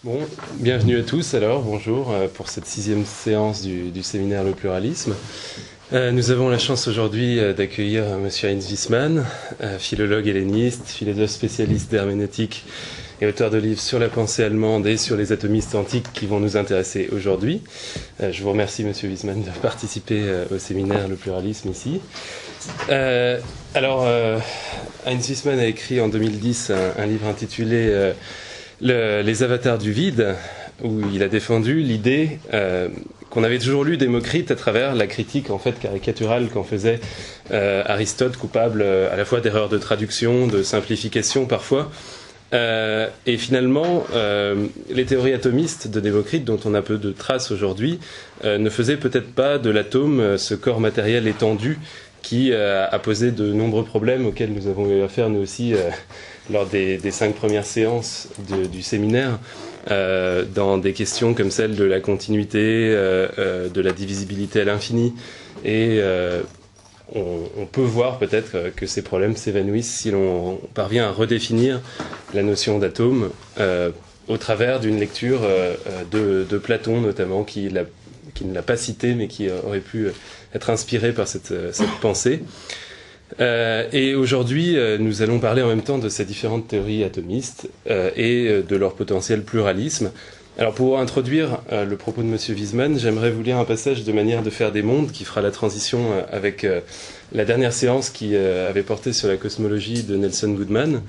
Bon, bienvenue à tous alors, bonjour, pour cette 6e séance du séminaire Le Pluralisme. Nous avons la chance aujourd'hui d'accueillir monsieur Heinz Wiesmann, philologue helléniste, philosophe spécialiste d'herméneutique et auteur de livres sur la pensée allemande et sur les atomistes antiques qui vont nous intéresser aujourd'hui. Je vous remercie monsieur Wiesmann de participer au séminaire Le Pluralisme ici. Heinz Wiesmann a écrit en 2010 un livre intitulé Les avatars du vide, où il a défendu l'idée qu'on avait toujours lu Démocrite à travers la critique en fait caricaturale qu'en faisait Aristote, coupable à la fois d'erreurs de traduction, de simplification parfois. Et finalement, les théories atomistes de Démocrite, dont on a peu de traces aujourd'hui, ne faisaient peut-être pas de l'atome ce corps matériel étendu qui a posé de nombreux problèmes auxquels nous avons eu affaire nous aussi lors des 5 premières séances du séminaire, dans des questions comme celle de la continuité, de la divisibilité à l'infini. Et on peut voir peut-être que ces problèmes s'évanouissent si l'on parvient à redéfinir la notion d'atome au travers d'une lecture de Platon notamment, qui ne l'a pas cité mais qui aurait pu être inspiré par cette pensée. Et aujourd'hui, nous allons parler en même temps de ces différentes théories atomistes et de leur potentiel pluralisme. Alors pour introduire le propos de monsieur Wiesmann, j'aimerais vous lire un passage de Manière de faire des mondes qui fera la transition avec la dernière séance qui avait porté sur la cosmologie de Nelson Goodman,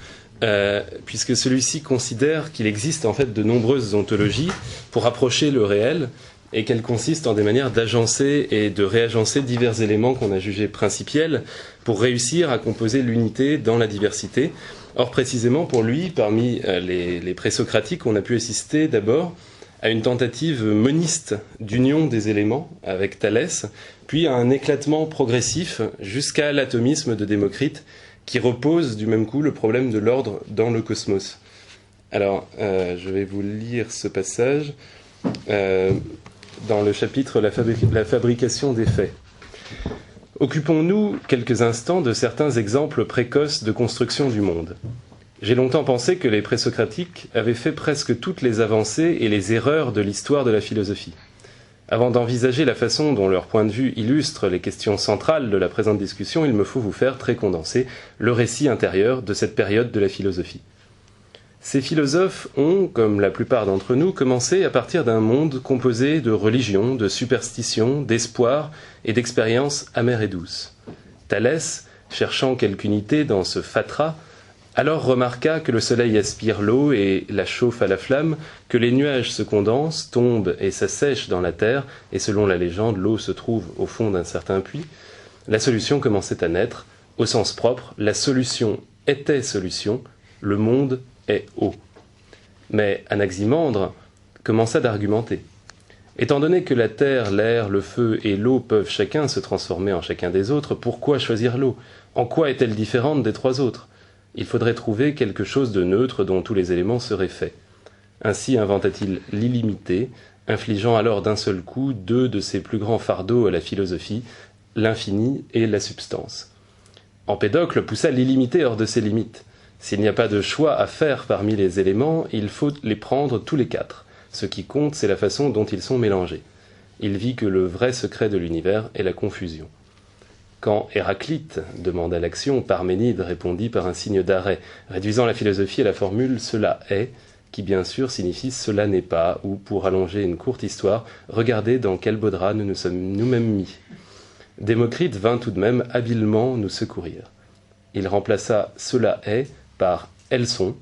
puisque celui-ci considère qu'il existe en fait de nombreuses ontologies pour approcher le réel, et qu'elles consistent en des manières d'agencer et de réagencer divers éléments qu'on a jugés principiels pour réussir à composer l'unité dans la diversité. Or, précisément pour lui, parmi les présocratiques, on a pu assister d'abord à une tentative moniste d'union des éléments avec Thalès, puis à un éclatement progressif jusqu'à l'atomisme de Démocrite, qui repose du même coup le problème de l'ordre dans le cosmos. Alors, je vais vous lire ce passage dans le chapitre la fabrication des faits. Occupons-nous quelques instants de certains exemples précoces de construction du monde. J'ai longtemps pensé que les présocratiques avaient fait presque toutes les avancées et les erreurs de l'histoire de la philosophie. Avant d'envisager la façon dont leur point de vue illustre les questions centrales de la présente discussion, il me faut vous faire, très condensé, le récit intérieur de cette période de la philosophie. Ces philosophes ont, comme la plupart d'entre nous, commencé à partir d'un monde composé de religions, de superstitions, d'espoirs et d'expériences amères et douces. Thalès, cherchant quelque unité dans ce fatras, alors remarqua que le soleil aspire l'eau et la chauffe à la flamme, que les nuages se condensent, tombent et s'assèchent dans la terre, et selon la légende, l'eau se trouve au fond d'un certain puits. La solution commençait à naître. Au sens propre, la solution était solution, le monde est eau. Mais Anaximandre commença d'argumenter. Étant donné que la terre, l'air, le feu et l'eau peuvent chacun se transformer en chacun des autres, pourquoi choisir l'eau? En quoi est-elle différente des 3 autres? Il faudrait trouver quelque chose de neutre dont tous les éléments seraient faits. Ainsi inventa-t-il l'illimité, infligeant alors d'un seul coup 2 de ses plus grands fardeaux à la philosophie, l'infini et la substance. Empédocle poussa l'illimité hors de ses limites. S'il n'y a pas de choix à faire parmi les éléments, il faut les prendre tous les 4. Ce qui compte, c'est la façon dont ils sont mélangés. Il vit que le vrai secret de l'univers est la confusion. Quand Héraclite demanda l'action, Parménide répondit par un signe d'arrêt, réduisant la philosophie à la formule « cela est », qui bien sûr signifie « cela n'est pas », ou pour allonger une courte histoire, regardez dans quel beau drap nous nous sommes nous-mêmes mis. Démocrite vint tout de même habilement nous secourir. Il remplaça « cela est » par « elles sont ».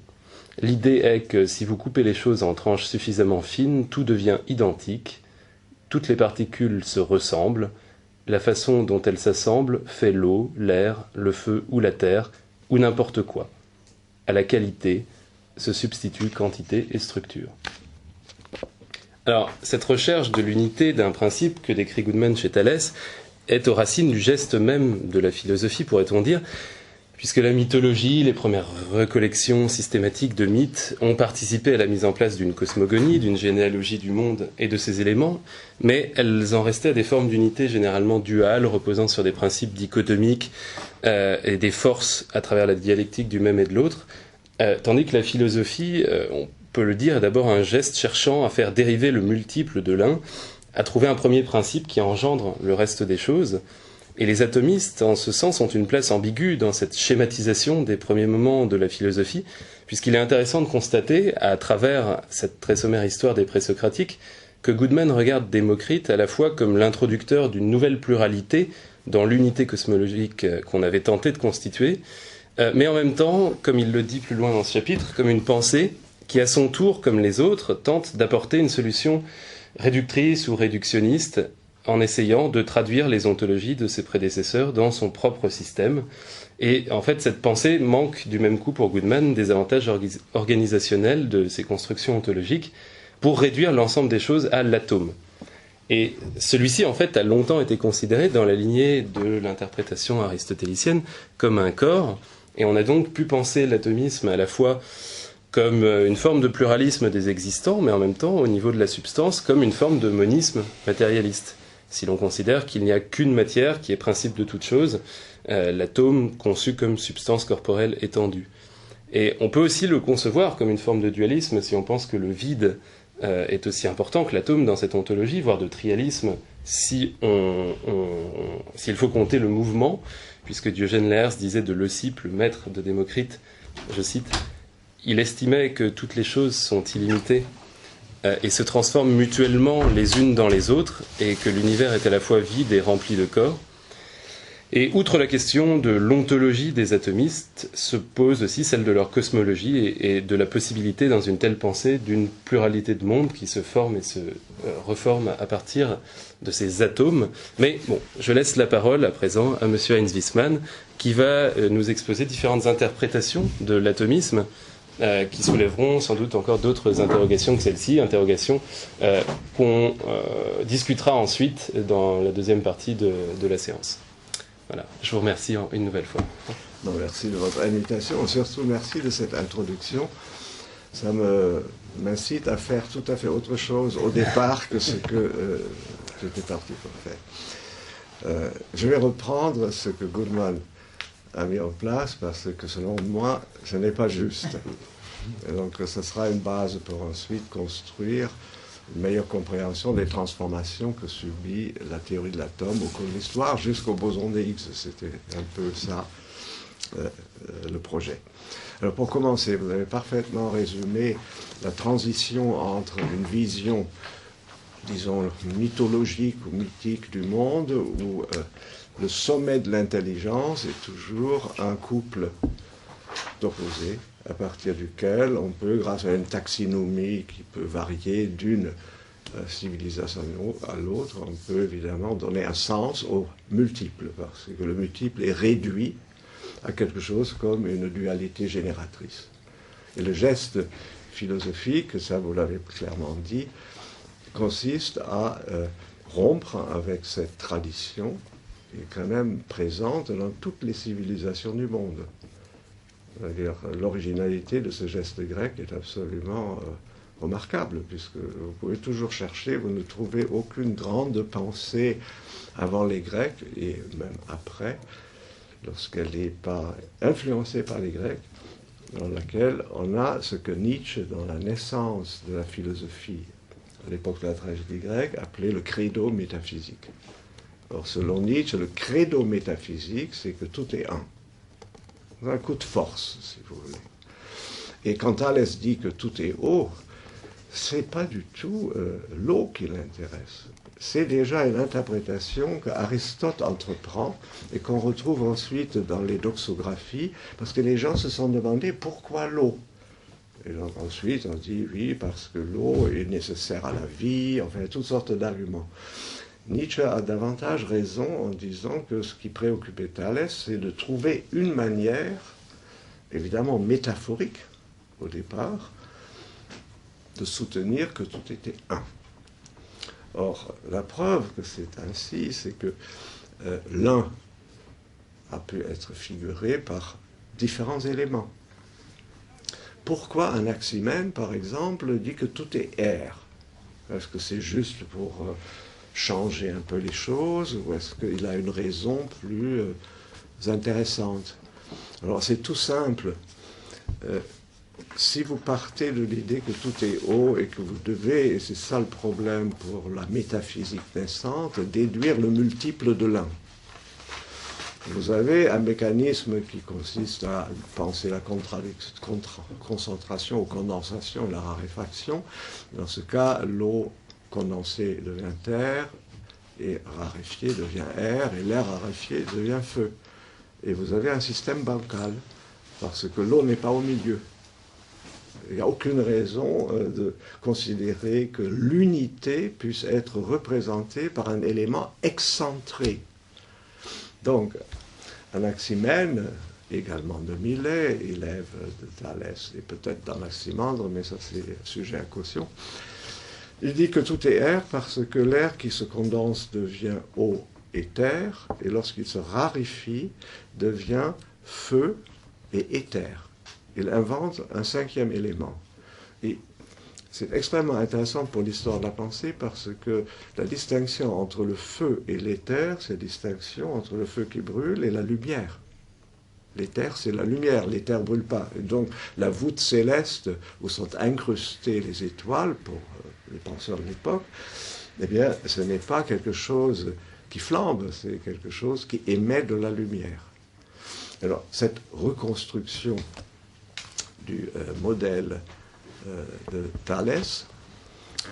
L'idée est que si vous coupez les choses en tranches suffisamment fines, tout devient identique, toutes les particules se ressemblent, la façon dont elles s'assemblent fait l'eau, l'air, le feu ou la terre, ou n'importe quoi. À la qualité se substituent quantité et structure. Alors, cette recherche de l'unité d'un principe que décrit Goodman chez Thalès est aux racines du geste même de la philosophie, pourrait-on dire, puisque la mythologie, les premières recollections systématiques de mythes ont participé à la mise en place d'une cosmogonie, d'une généalogie du monde et de ses éléments, mais elles en restaient à des formes d'unité généralement duales, reposant sur des principes dichotomiques et des forces à travers la dialectique du même et de l'autre, tandis que la philosophie, on peut le dire, est d'abord un geste cherchant à faire dériver le multiple de l'un, à trouver un premier principe qui engendre le reste des choses. Et les atomistes, en ce sens, ont une place ambiguë dans cette schématisation des premiers moments de la philosophie, puisqu'il est intéressant de constater, à travers cette très sommaire histoire des présocratiques, que Goodman regarde Démocrite à la fois comme l'introducteur d'une nouvelle pluralité dans l'unité cosmologique qu'on avait tenté de constituer, mais en même temps, comme il le dit plus loin dans ce chapitre, comme une pensée qui, à son tour, comme les autres, tente d'apporter une solution réductrice ou réductionniste en essayant de traduire les ontologies de ses prédécesseurs dans son propre système. Et en fait, cette pensée manque du même coup pour Goodman des avantages organisationnels de ces constructions ontologiques pour réduire l'ensemble des choses à l'atome. Et celui-ci, en fait, a longtemps été considéré dans la lignée de l'interprétation aristotélicienne comme un corps, et on a donc pu penser l'atomisme à la fois comme une forme de pluralisme des existants, mais en même temps, au niveau de la substance, comme une forme de monisme matérialiste. Si l'on considère qu'il n'y a qu'une matière qui est principe de toute chose, l'atome conçu comme substance corporelle étendue. Et on peut aussi le concevoir comme une forme de dualisme si on pense que le vide est aussi important que l'atome dans cette ontologie, voire de trialisme, s'il faut compter le mouvement, puisque Diogène Laërce disait de Leucippe, le maître de Démocrite, je cite, « Il estimait que toutes les choses sont illimitées et se transforment mutuellement les unes dans les autres, et que l'univers est à la fois vide et rempli de corps. » Et outre la question de l'ontologie des atomistes, se pose aussi celle de leur cosmologie et de la possibilité dans une telle pensée d'une pluralité de mondes qui se forme et se reforme à partir de ces atomes. Mais bon, je laisse la parole à présent à M. Heinz Wiesmann qui va nous exposer différentes interprétations de l'atomisme qui soulèveront sans doute encore d'autres interrogations que celle-ci, interrogations qu'on discutera ensuite dans la deuxième partie de la séance. Voilà, je vous remercie une nouvelle fois. Non, merci de votre invitation, surtout merci de cette introduction. Ça m'incite à faire tout à fait autre chose au départ que ce que j'étais parti pour faire. Je vais reprendre ce que Goodman a mis en place parce que selon moi, ce n'est pas juste. Et donc ce sera une base pour ensuite construire une meilleure compréhension des transformations que subit la théorie de l'atome au cours de l'histoire jusqu'au boson de Higgs. C'était un peu ça le projet. Alors pour commencer, vous avez parfaitement résumé la transition entre une vision, disons, mythologique ou mythique du monde où le sommet de l'intelligence est toujours un couple d'opposés à partir duquel on peut, grâce à une taxinomie qui peut varier d'une civilisation à l'autre, on peut évidemment donner un sens au multiple, parce que le multiple est réduit à quelque chose comme une dualité génératrice. Et le geste philosophique, ça vous l'avez clairement dit, consiste à rompre avec cette tradition qui est quand même présente dans toutes les civilisations du monde. C'est-à-dire, l'originalité de ce geste grec est absolument remarquable, puisque vous pouvez toujours chercher, vous ne trouvez aucune grande pensée avant les Grecs, et même après, lorsqu'elle n'est pas influencée par les Grecs, dans laquelle on a ce que Nietzsche, dans la naissance de la philosophie, à l'époque de la tragédie grecque, appelait le credo métaphysique. Or, selon Nietzsche, le credo métaphysique, c'est que tout est un. Un coup de force, si vous voulez. Et quand Thalès dit que tout est eau, c'est pas du tout l'eau qui l'intéresse. C'est déjà une interprétation qu'Aristote entreprend et qu'on retrouve ensuite dans les doxographies, parce que les gens se sont demandé pourquoi l'eau. Et donc ensuite on dit oui, parce que l'eau est nécessaire à la vie, enfin toutes sortes d'arguments. Nietzsche a davantage raison en disant que ce qui préoccupait Thalès, c'est de trouver une manière, évidemment métaphorique au départ, de soutenir que tout était un. Or, la preuve que c'est ainsi, c'est que l'un a pu être figuré par différents éléments. Pourquoi un Anaximène, par exemple, dit que tout est air? Est-ce que c'est juste pour changer un peu les choses, ou est-ce qu'il a une raison plus intéressante? Alors c'est tout simple. si vous partez de l'idée que tout est haut et que vous devez, et c'est ça le problème pour la métaphysique naissante, déduire le multiple de l'un. Vous avez un mécanisme qui consiste à penser la concentration ou condensation, la raréfaction. Dans ce cas, l'eau condensée devient terre, et raréfiée devient air, et l'air raréfié devient feu. Et vous avez un système bancal, parce que l'eau n'est pas au milieu. Il n'y a aucune raison de considérer que l'unité puisse être représentée par un élément excentré. Donc, Anaximène, également de Millet, élève de Thalès et peut-être d'Anaximandre, mais ça c'est sujet à caution, il dit que tout est air parce que l'air qui se condense devient eau et terre, et lorsqu'il se raréfie, devient feu et éther. Il invente un cinquième élément. Et c'est extrêmement intéressant pour l'histoire de la pensée parce que la distinction entre le feu et l'éther, c'est la distinction entre le feu qui brûle et la lumière. L'éther, c'est la lumière, l'éther ne brûle pas. Et donc, la voûte céleste où sont incrustées les étoiles, pour les penseurs de l'époque, eh bien, ce n'est pas quelque chose qui flambe, c'est quelque chose qui émet de la lumière. Alors, cette reconstruction du modèle de Thalès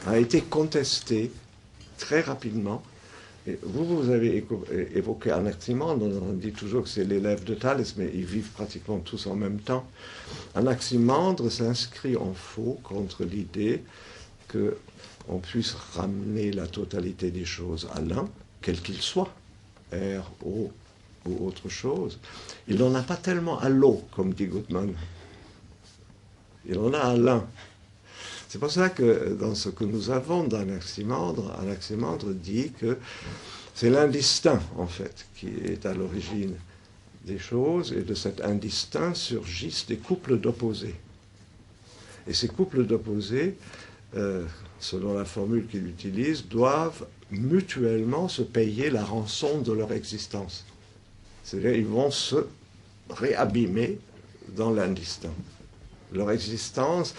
a été contesté très rapidement. Et vous avez évoqué Anaximandre, on dit toujours que c'est l'élève de Thalès, mais ils vivent pratiquement tous en même temps. Anaximandre s'inscrit en faux contre l'idée qu'on puisse ramener la totalité des choses à l'un, quel qu'il soit, air, eau ou autre chose. Il n'en a pas tellement à l'eau, comme dit Gutmann. Il en a à l'un. C'est pour ça que dans ce que nous avons d'Anaximandre, Anaximandre dit que c'est l'indistinct, en fait, qui est à l'origine des choses, et de cet indistinct surgissent des couples d'opposés. Et ces couples d'opposés, selon la formule qu'il utilise, doivent mutuellement se payer la rançon de leur existence. C'est-à-dire qu'ils vont se réabîmer dans l'indistinct. Leur existence,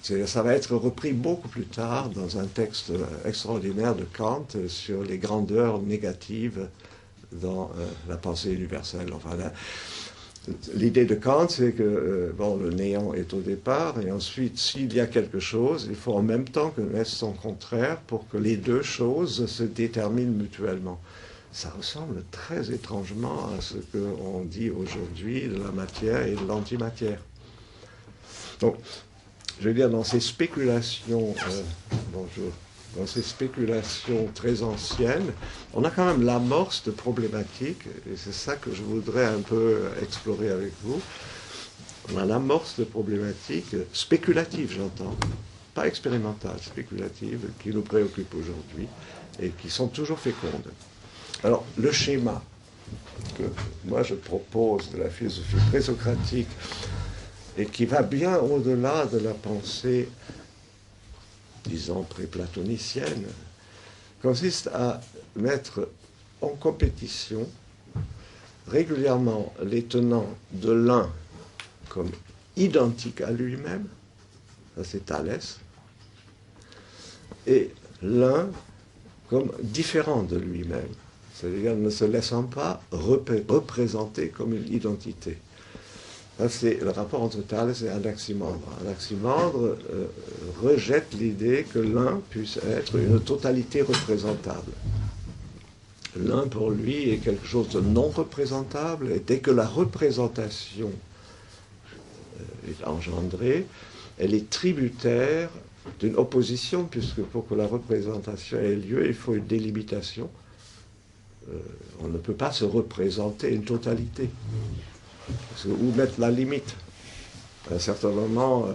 ça va être repris beaucoup plus tard dans un texte extraordinaire de Kant sur les grandeurs négatives dans la pensée universelle. Enfin, l'idée de Kant, c'est que le néant est au départ, et ensuite, s'il y a quelque chose, il faut en même temps que naisse son contraire pour que les deux choses se déterminent mutuellement. Ça ressemble très étrangement à ce qu'on dit aujourd'hui de la matière et de l'antimatière. Donc, je veux dire, dans ces spéculations, dans ces spéculations très anciennes, on a quand même l'amorce de problématiques, et c'est ça que je voudrais un peu explorer avec vous. On a l'amorce de problématiques spéculatives, j'entends, pas expérimentales, spéculatives, qui nous préoccupent aujourd'hui et qui sont toujours fécondes. Alors, le schéma que moi je propose de la philosophie présocratique, et qui va bien au-delà de la pensée, disons, pré-platonicienne, consiste à mettre en compétition régulièrement les tenants de l'un comme identique à lui-même, ça c'est Thalès, et l'un comme différent de lui-même, c'est-à-dire ne se laissant pas représenter comme une identité. Ça, c'est le rapport entre Thalès et Anaximandre. Anaximandre rejette l'idée que l'un puisse être une totalité représentable. L'un, pour lui, est quelque chose de non représentable, et dès que la représentation est engendrée, elle est tributaire d'une opposition, puisque pour que la représentation ait lieu, il faut une délimitation. On ne peut pas se représenter une totalité. Parce que où mettre la limite? À un certain moment,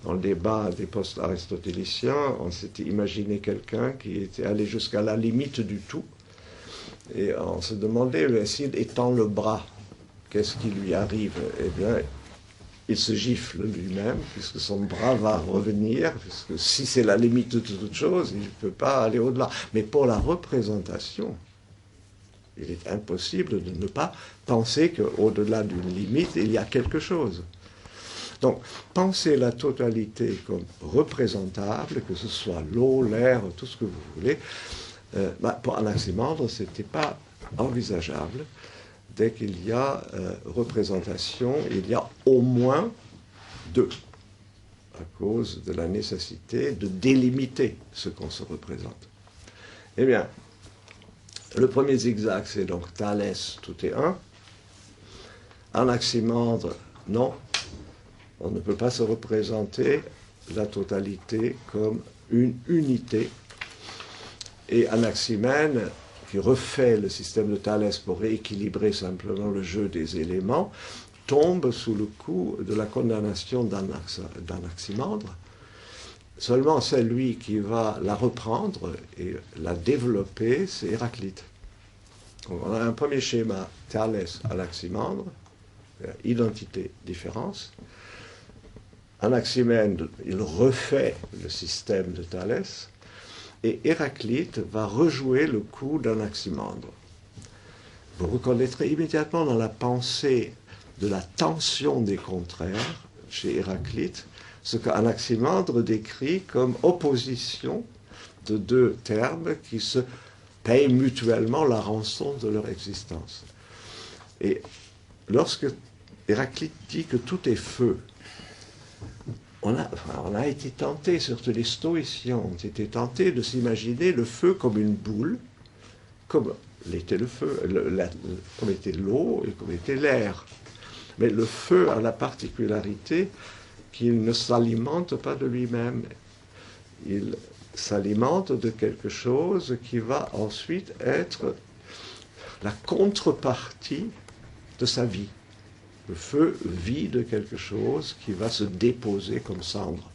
dans le débat des post-aristotéliciens, on s'était imaginé quelqu'un qui était allé jusqu'à la limite du tout, et on se demandait, s'il étend le bras, qu'est-ce qui lui arrive? Eh bien, il se gifle lui-même, puisque son bras va revenir, puisque si c'est la limite de toute chose, il ne peut pas aller au-delà. Mais pour la représentation, il est impossible de ne pas penser qu'au-delà d'une limite, il y a quelque chose. Donc, pensez la totalité comme représentable, que ce soit l'eau, l'air, tout ce que vous voulez. Pour Anaximandre, ce n'était pas envisageable. Dès qu'il y a représentation, il y a au moins deux, à cause de la nécessité de délimiter ce qu'on se représente. Eh bien, le premier zigzag, c'est donc Thalès, tout est un. Anaximandre, non. On ne peut pas se représenter la totalité comme une unité. Et Anaximène, qui refait le système de Thalès pour rééquilibrer simplement le jeu des éléments, tombe sous le coup de la condamnation d'Anaximandre. Seulement, c'est lui qui va la reprendre et la développer, c'est Héraclite. Donc, on a un premier schéma, Thalès, Anaximandre, identité, différence. Anaximène, il refait le système de Thalès, et Héraclite va rejouer le coup d'Anaximandre. Vous reconnaîtrez immédiatement dans la pensée de la tension des contraires chez Héraclite ce qu'Anaximandre décrit comme opposition de deux termes qui se payent mutuellement la rançon de leur existence. Et lorsque Héraclite dit que tout est feu, on a été tenté, surtout les stoïciens ont été tentés de s'imaginer le feu comme une boule, comme l'était le feu, comme était l'eau et comme était l'air. Mais le feu a la particularité qu'il ne s'alimente pas de lui-même. Il s'alimente de quelque chose qui va ensuite être la contrepartie de sa vie. Le feu vit de quelque chose qui va se déposer comme cendre.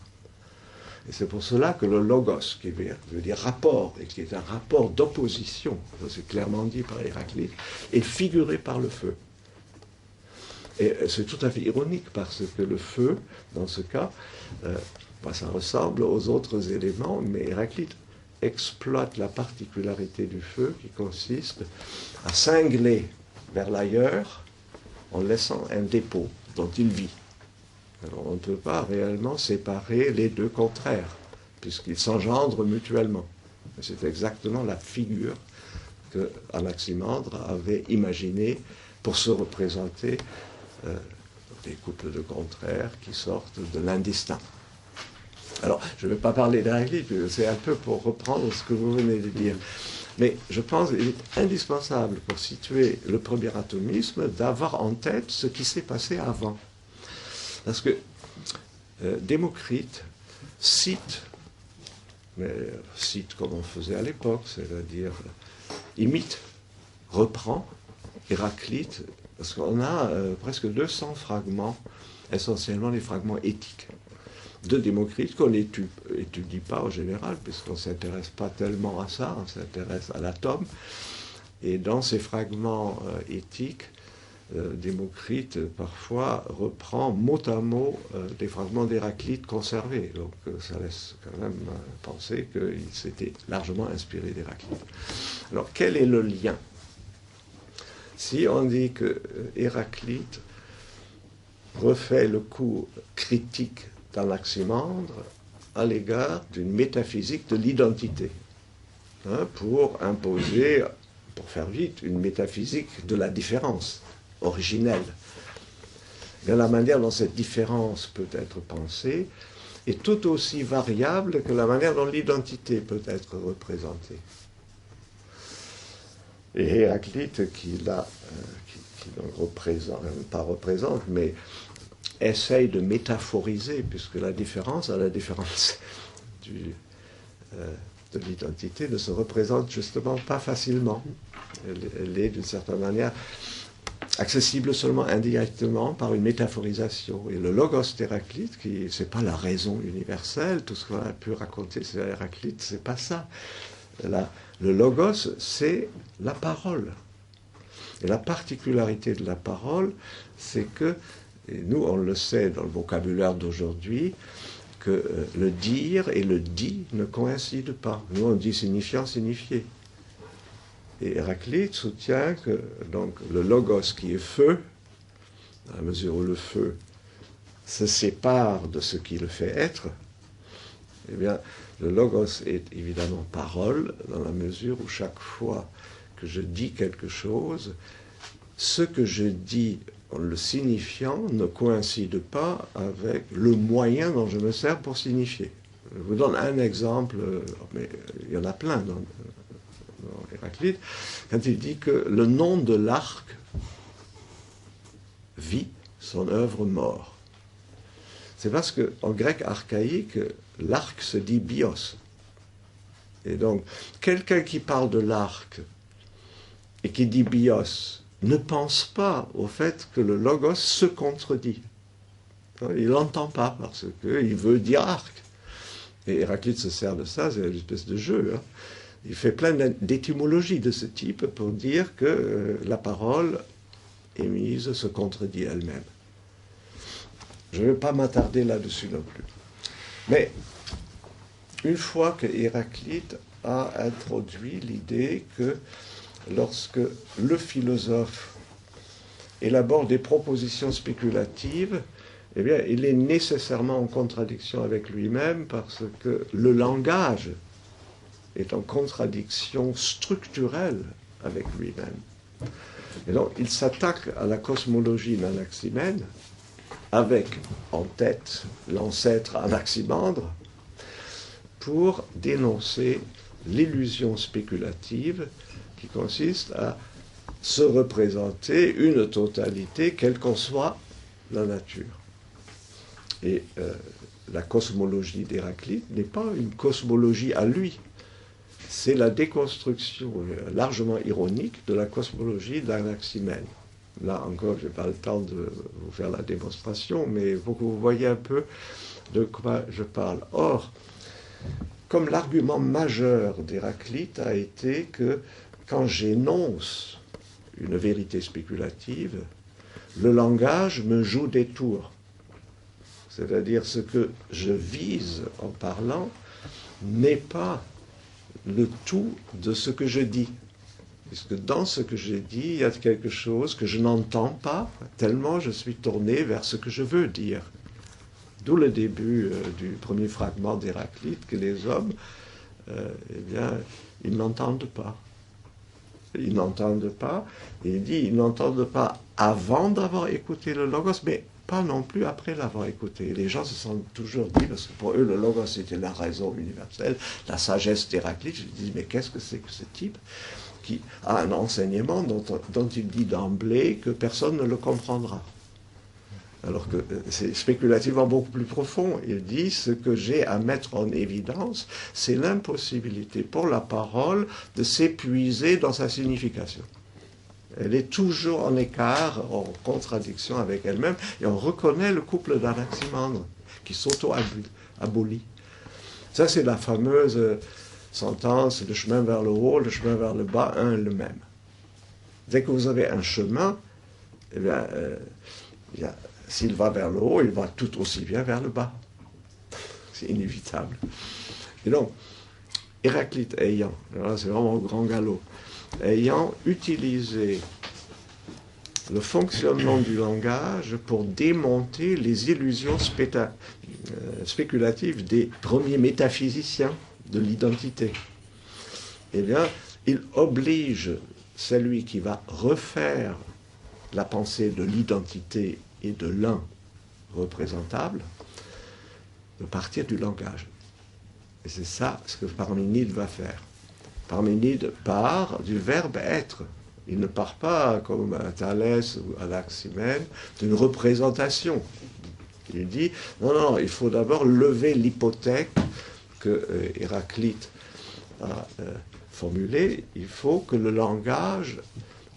Et c'est pour cela que le logos, qui veut dire rapport, et qui est un rapport d'opposition, c'est clairement dit par Héraclite, est figuré par le feu. Et c'est tout à fait ironique parce que le feu, dans ce cas, ça ressemble aux autres éléments, mais Héraclite exploite la particularité du feu qui consiste à cingler vers l'ailleurs en laissant un dépôt dont il vit. Alors on ne peut pas réellement séparer les deux contraires, puisqu'ils s'engendrent mutuellement. Et c'est exactement la figure que Anaximandre avait imaginée pour se représenter des couples de contraires qui sortent de l'indistinct. Alors, je ne vais pas parler d'Héraclite, c'est un peu pour reprendre ce que vous venez de dire. Mais je pense qu'il est indispensable pour situer le premier atomisme d'avoir en tête ce qui s'est passé avant. Parce que Démocrite cite comme on faisait à l'époque, c'est-à-dire imite, reprend Héraclite, parce qu'on a presque 200 fragments, essentiellement des fragments éthiques, de Démocrite qu'on n'étudie pas en général, puisqu'on ne s'intéresse pas tellement à ça, on s'intéresse à l'atome. Et dans ces fragments éthiques, Démocrite parfois reprend mot à mot des fragments d'Héraclite conservés. Donc ça laisse quand même penser qu'il s'était largement inspiré d'Héraclite. Alors quel est le lien ? Si on dit que Héraclite refait le coup critique d'Anaximandre à l'égard d'une métaphysique de l'identité, pour imposer, pour faire vite, une métaphysique de la différence originelle. Mais la manière dont cette différence peut être pensée est tout aussi variable que la manière dont l'identité peut être représentée. Et Héraclite, qui représente, mais essaye de métaphoriser, puisque la différence, à la différence de l'identité, ne se représente justement pas facilement. Elle est d'une certaine manière accessible seulement indirectement par une métaphorisation. Et le logos d'Héraclite, ce n'est pas la raison universelle, tout ce qu'on a pu raconter sur Héraclite, c'est pas ça. Le logos, c'est la parole. Et la particularité de la parole, c'est que, et nous on le sait dans le vocabulaire d'aujourd'hui, que le dire et le dit ne coïncident pas. Nous on dit signifiant, signifié. Et Héraclite soutient que donc, le logos qui est feu, à la mesure où le feu se sépare de ce qui le fait être, eh bien, le logos est évidemment parole, dans la mesure où chaque fois que je dis quelque chose, ce que je dis en le signifiant ne coïncide pas avec le moyen dont je me sers pour signifier. Je vous donne un exemple, mais il y en a plein dans Héraclite, quand il dit que le nom de l'arc vit, son œuvre mort. C'est parce qu'en grec archaïque, l'arc se dit bios. Et donc, quelqu'un qui parle de l'arc et qui dit bios ne pense pas au fait que le logos se contredit. Il n'entend pas parce qu'il veut dire arc. Et Héraclite se sert de ça, c'est une espèce de jeu. Hein. Il fait plein d'étymologies de ce type pour dire que la parole émise se contredit elle-même. Je ne vais pas m'attarder là-dessus non plus. Mais une fois que Héraclite a introduit l'idée que lorsque le philosophe élabore des propositions spéculatives, eh bien, il est nécessairement en contradiction avec lui-même parce que le langage est en contradiction structurelle avec lui-même. Et donc, il s'attaque à la cosmologie d'Anaximène avec en tête l'ancêtre Anaximandre pour dénoncer l'illusion spéculative qui consiste à se représenter une totalité, quelle qu'en soit la nature. Et la cosmologie d'Héraclite n'est pas une cosmologie à lui, c'est la déconstruction largement ironique de la cosmologie d'Anaximène. Là encore, je n'ai pas le temps de vous faire la démonstration, mais pour que vous voyez un peu de quoi je parle. Or, comme l'argument majeur d'Héraclite a été que quand j'énonce une vérité spéculative, le langage me joue des tours. C'est-à-dire ce que je vise en parlant n'est pas le tout de ce que je dis. Puisque dans ce que je dis, il y a quelque chose que je n'entends pas, tellement je suis tourné vers ce que je veux dire. D'où le début du premier fragment d'Héraclite, que les hommes, eh bien, ils n'entendent pas. Ils n'entendent pas, et il dit, ils n'entendent pas avant d'avoir écouté le logos, mais pas non plus après l'avoir écouté. Et les gens se sont toujours dit, parce que pour eux, le logos c'était la raison universelle, la sagesse d'Héraclite. Je dis, mais qu'est-ce que c'est que ce type qui a un enseignement dont il dit d'emblée que personne ne le comprendra? Alors que c'est spéculativement beaucoup plus profond. Il dit, ce que j'ai à mettre en évidence, c'est l'impossibilité pour la parole de s'épuiser dans sa signification. Elle est toujours en écart, en contradiction avec elle-même, et on reconnaît le couple d'Anaximandre, qui s'auto-abolit. Ça, c'est la fameuse sentence, le chemin vers le haut, le chemin vers le bas, un et le même. Dès que vous avez un chemin, eh bien, s'il va vers le haut, il va tout aussi bien vers le bas. C'est inévitable. Et donc, Héraclite ayant, là c'est vraiment au grand galop, ayant utilisé le fonctionnement du langage pour démonter les illusions spéculatives des premiers métaphysiciens de l'identité, eh bien, il oblige celui qui va refaire la pensée de l'identité et de l'un représentable de partir du langage. Et c'est ça ce que Parménide va faire. Parménide part du verbe être. Il ne part pas, comme à Thalès ou à Anaximène, d'une représentation. Il dit, non, il faut d'abord lever l'hypothèque que Héraclite a formulée. Il faut que le langage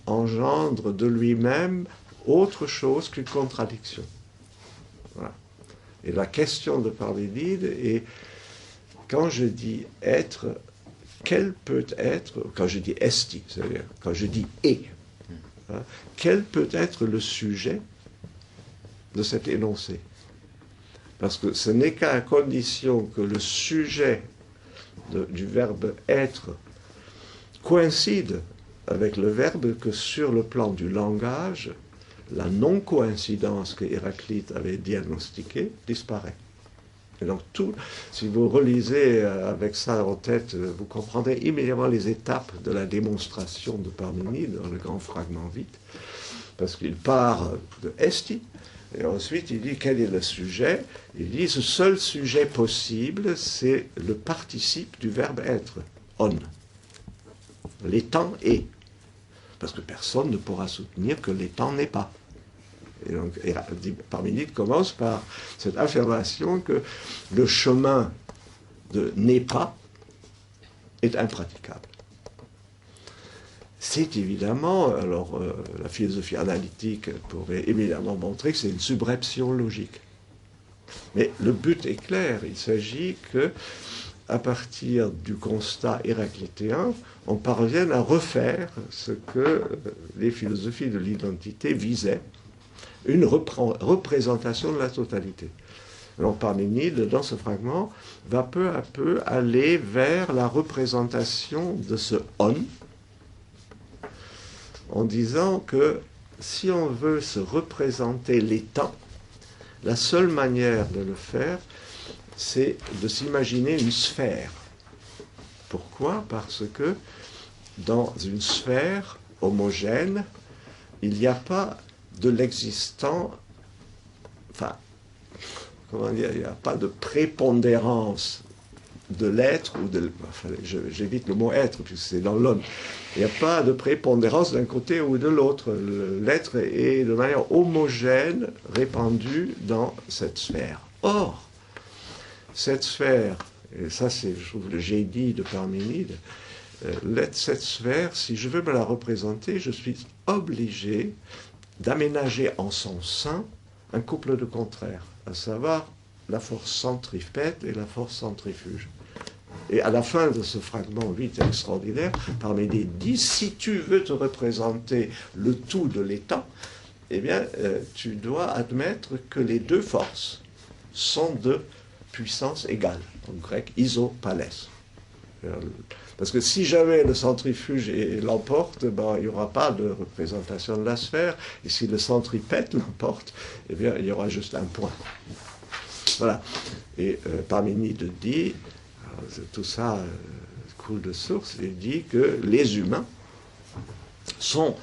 engendre de lui-même autre chose qu'une contradiction. Voilà. Et la question de Parménide est, quand je dis être, quel peut être, quand je dis esti, c'est-à-dire quand je dis et, hein, quel peut être le sujet de cet énoncé? Parce que ce n'est qu'à condition que le sujet du verbe être coïncide avec le verbe que sur le plan du langage, la non-coïncidence que Héraclite avait diagnostiquée disparaît. Et donc si vous relisez avec ça en tête, vous comprendrez immédiatement les étapes de la démonstration de Parménide dans le grand fragment vite, parce qu'il part de Esti, et ensuite il dit quel est le sujet. Il dit ce seul sujet possible, c'est le participe du verbe être, on. L'étant est. Parce que personne ne pourra soutenir que l'étant n'est pas. Et donc, Parménide commence par cette affirmation que le chemin de n'est pas est impraticable. C'est évidemment, alors la philosophie analytique pourrait évidemment montrer que c'est une subreption logique. Mais le but est clair, il s'agit que, à partir du constat héraclitéen, on parvienne à refaire ce que les philosophies de l'identité visaient, une représentation de la totalité. Alors Parménide, dans ce fragment, va peu à peu aller vers la représentation de ce on, en disant que si on veut se représenter les temps, la seule manière de le faire, c'est de s'imaginer une sphère. Pourquoi ? Parce que dans une sphère homogène, il n'y a pas de l'existant, enfin, comment dire, il n'y a pas de prépondérance de l'être, ou de, enfin, j'évite le mot être, puisque c'est dans l'homme. Il n'y a pas de prépondérance d'un côté ou de l'autre. L'être est de manière homogène répandu dans cette sphère. Or, cette sphère, et ça c'est, je trouve, le génie de Parménide, cette sphère, si je veux me la représenter, je suis obligé d'aménager en son sein un couple de contraires, à savoir la force centripète et la force centrifuge. Et à la fin de ce fragment 8 extraordinaire, Parménide dit, si tu veux te représenter le tout de l'état, eh bien, tu dois admettre que les deux forces sont de puissance égale, en grec isopalès. Parce que si jamais le centrifuge l'emporte, ben, il n'y aura pas de représentation de la sphère, et si le centripète l'emporte, eh bien, il y aura juste un point. Voilà. Et Parménide dit, tout ça coule de source, il dit que les humains sont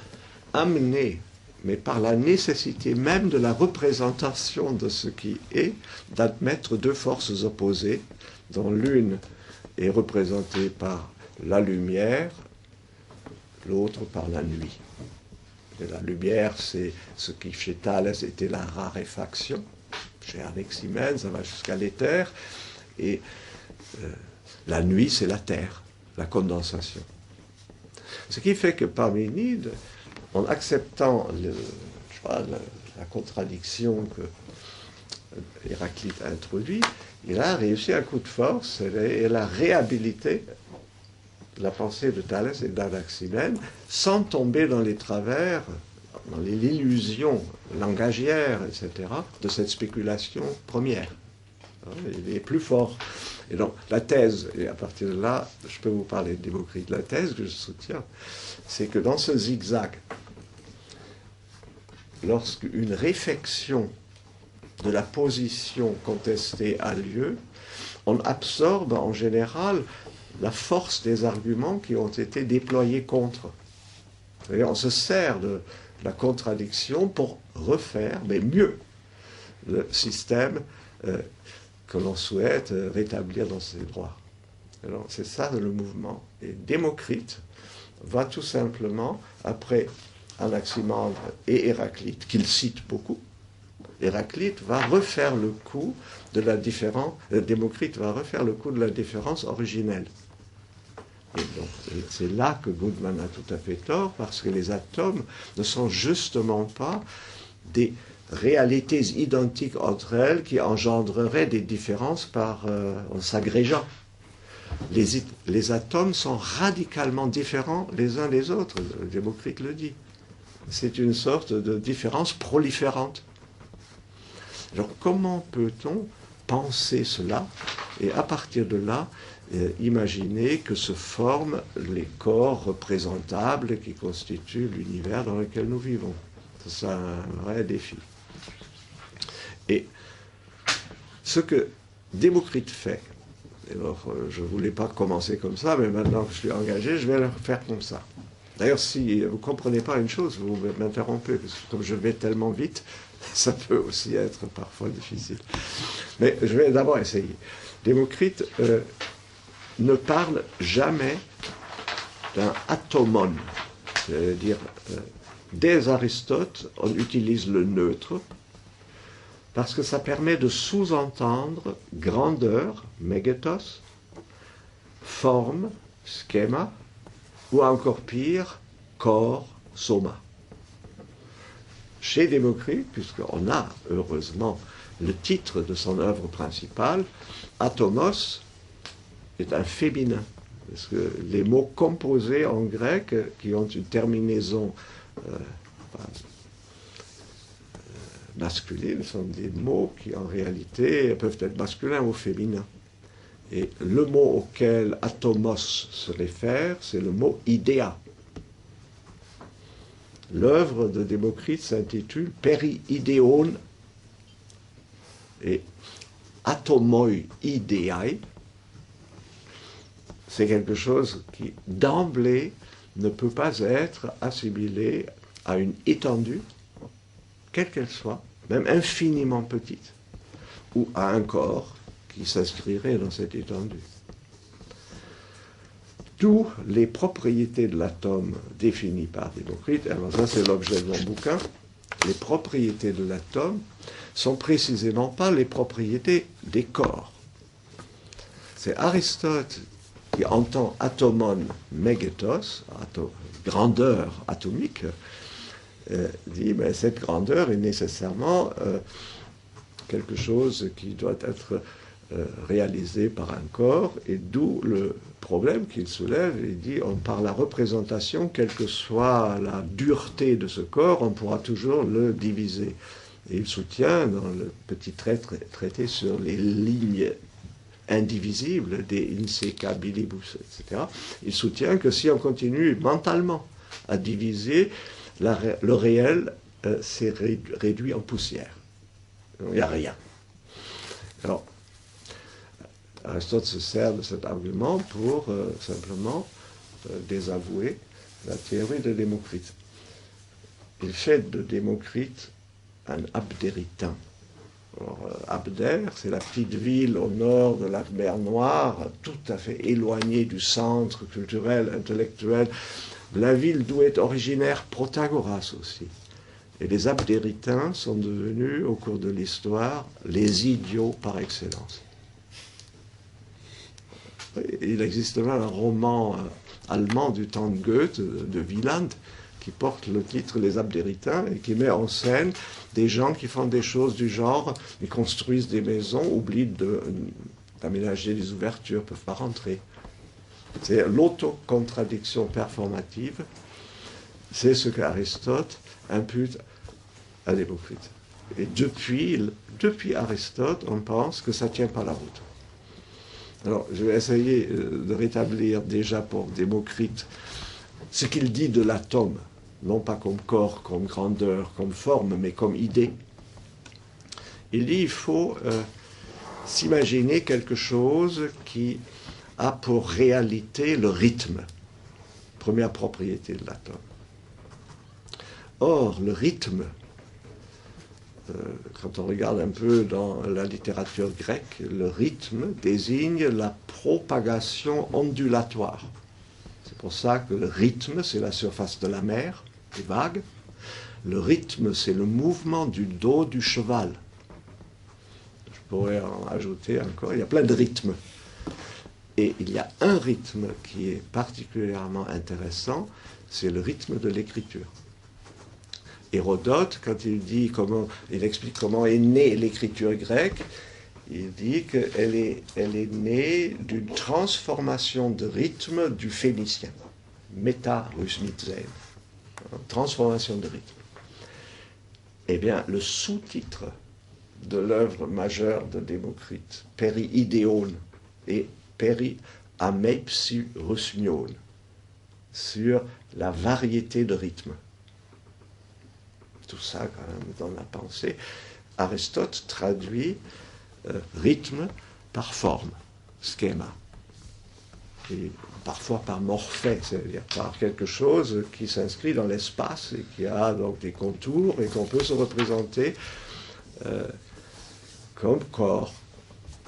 amenés, mais par la nécessité même de la représentation de ce qui est, d'admettre deux forces opposées, dont l'une est représentée par la lumière, l'autre par la nuit. Et la lumière, c'est ce qui chez Thalès était la raréfaction. Chez Anaximène, ça va jusqu'à l'éther. Et la nuit, c'est la terre, la condensation. Ce qui fait que Parménide, en acceptant la contradiction que Héraclite a introduite, il a réussi un coup de force et il a réhabilité la pensée de Thalès et d'Anaximène sans tomber dans les travers, dans l'illusion langagière, etc., de cette spéculation première. Il est plus fort. Et donc, la thèse, et à partir de là, je peux vous parler de Démocrite, la thèse que je soutiens, c'est que dans ce zigzag, lorsqu'une réflexion de la position contestée a lieu, on absorbe en général la force des arguments qui ont été déployés contre. Et on se sert de la contradiction pour refaire, mais mieux, le système que l'on souhaite rétablir dans ses droits. Alors, c'est ça le mouvement. Et Démocrite va tout simplement, après Anaximandre et Héraclite, qu'il cite beaucoup, Héraclite va refaire le coup de la différence, Démocrite va refaire le coup de la différence originelle. Et donc, c'est là que Goodman a tout à fait tort, parce que les atomes ne sont justement pas des réalités identiques entre elles qui engendreraient des différences en s'agrégeant. Les atomes sont radicalement différents les uns des autres, Démocrite le dit. C'est une sorte de différence proliférante. Alors comment peut-on penser cela et à partir de là imaginer que se forment les corps représentables qui constituent l'univers dans lequel nous vivons? C'est un vrai défi. Et ce que Démocrite fait, alors je ne voulais pas commencer comme ça, mais maintenant que je suis engagé, je vais le faire comme ça. D'ailleurs, si vous ne comprenez pas une chose, vous m'interrompez, parce que comme je vais tellement vite, ça peut aussi être parfois difficile. Mais je vais d'abord essayer. Démocrite ne parle jamais d'un atomon, c'est-à-dire dès Aristote, on utilise le neutre, parce que ça permet de sous-entendre grandeur, megatos, forme, schéma, ou encore pire, corps, soma. Chez Démocrite, puisqu'on a heureusement le titre de son œuvre principale, atomos est un féminin. Parce que les mots composés en grec, qui ont une terminaison masculine, sont des mots qui en réalité peuvent être masculins ou féminins. Et le mot auquel atomos se réfère, c'est le mot idéa. L'œuvre de Démocrite s'intitule Peri-idéon et atomoi idéae. C'est quelque chose qui, d'emblée, ne peut pas être assimilé à une étendue, quelle qu'elle soit, même infiniment petite, ou à un corps qui s'inscrirait dans cette étendue. Toutes les propriétés de l'atome définies par Démocrite, alors ça c'est l'objet de mon bouquin, les propriétés de l'atome sont précisément pas les propriétés des corps. C'est Aristote qui entend atomon megatos, grandeur atomique, dit mais cette grandeur est nécessairement quelque chose qui doit être réalisé par un corps, et d'où le problème qu'il soulève. Il dit par la représentation, quelle que soit la dureté de ce corps, on pourra toujours le diviser. Et il soutient dans le petit traité sur les lignes indivisibles des insecabilibus, etc., il soutient que si on continue mentalement à diviser, le réel s'est réduit en poussière. Il n'y a rien. Alors, Aristote se sert de cet argument pour simplement désavouer la théorie de Démocrite. Il fait de Démocrite un abdéritain. Alors, Abdère, c'est la petite ville au nord de la mer Noire, tout à fait éloignée du centre culturel, intellectuel. La ville d'où est originaire Protagoras aussi. Et les abdéritains sont devenus, au cours de l'histoire, les idiots par excellence. Il existe même un roman allemand du temps de Goethe, de Wieland, qui porte le titre Les Abdéritains et qui met en scène des gens qui font des choses du genre, ils construisent des maisons, oublient d'aménager les ouvertures, ne peuvent pas rentrer. C'est l'autocontradiction performative, c'est ce qu'Aristote impute à Démocrite. Et depuis Aristote, on pense que ça ne tient pas la route. Alors, je vais essayer de rétablir déjà pour Démocrite ce qu'il dit de l'atome, non pas comme corps, comme grandeur, comme forme, mais comme idée. Il dit qu'il faut s'imaginer quelque chose qui a pour réalité le rythme, première propriété de l'atome. Or, le rythme, quand on regarde un peu dans la littérature grecque, le rythme désigne la propagation ondulatoire. C'est pour ça que le rythme, c'est la surface de la mer, des vagues. Le rythme, c'est le mouvement du dos du cheval. Je pourrais en ajouter encore, il y a plein de rythmes. Et il y a un rythme qui est particulièrement intéressant, c'est le rythme de l'écriture. Hérodote, quand il explique comment est née l'écriture grecque, il dit qu'elle est née d'une transformation de rythme du phénicien. Méta-rhythmizein. Transformation de rythme. Eh bien, le sous-titre de l'œuvre majeure de Démocrite, Peri-idéon et Peri-ameipsirusmion, sur la variété de rythme. tout ça quand même dans la pensée, Aristote traduit rythme par forme, schéma. Et parfois par morphée, c'est-à-dire par quelque chose qui s'inscrit dans l'espace et qui a donc des contours et qu'on peut se représenter comme corps.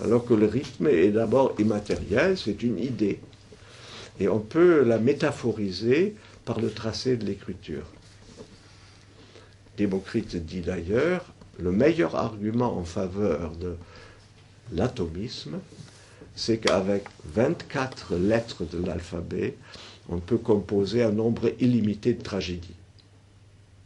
Alors que le rythme est d'abord immatériel, c'est une idée. Et on peut la métaphoriser par le tracé de l'écriture. Démocrite dit d'ailleurs, le meilleur argument en faveur de l'atomisme, c'est qu'avec 24 lettres de l'alphabet, on peut composer un nombre illimité de tragédies.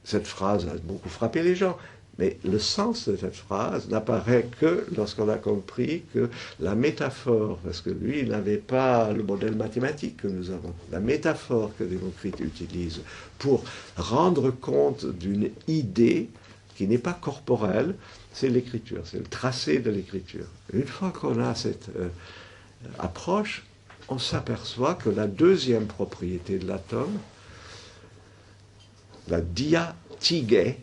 Cette phrase a beaucoup frappé les gens, mais le sens de cette phrase n'apparaît que lorsqu'on a compris que la métaphore, parce que lui, il n'avait pas le modèle mathématique que nous avons, la métaphore que Démocrite utilise pour rendre compte d'une idée qui n'est pas corporelle, c'est l'écriture, c'est le tracé de l'écriture. Une fois qu'on a cette approche, on s'aperçoit que la deuxième propriété de l'atome, la diatigé,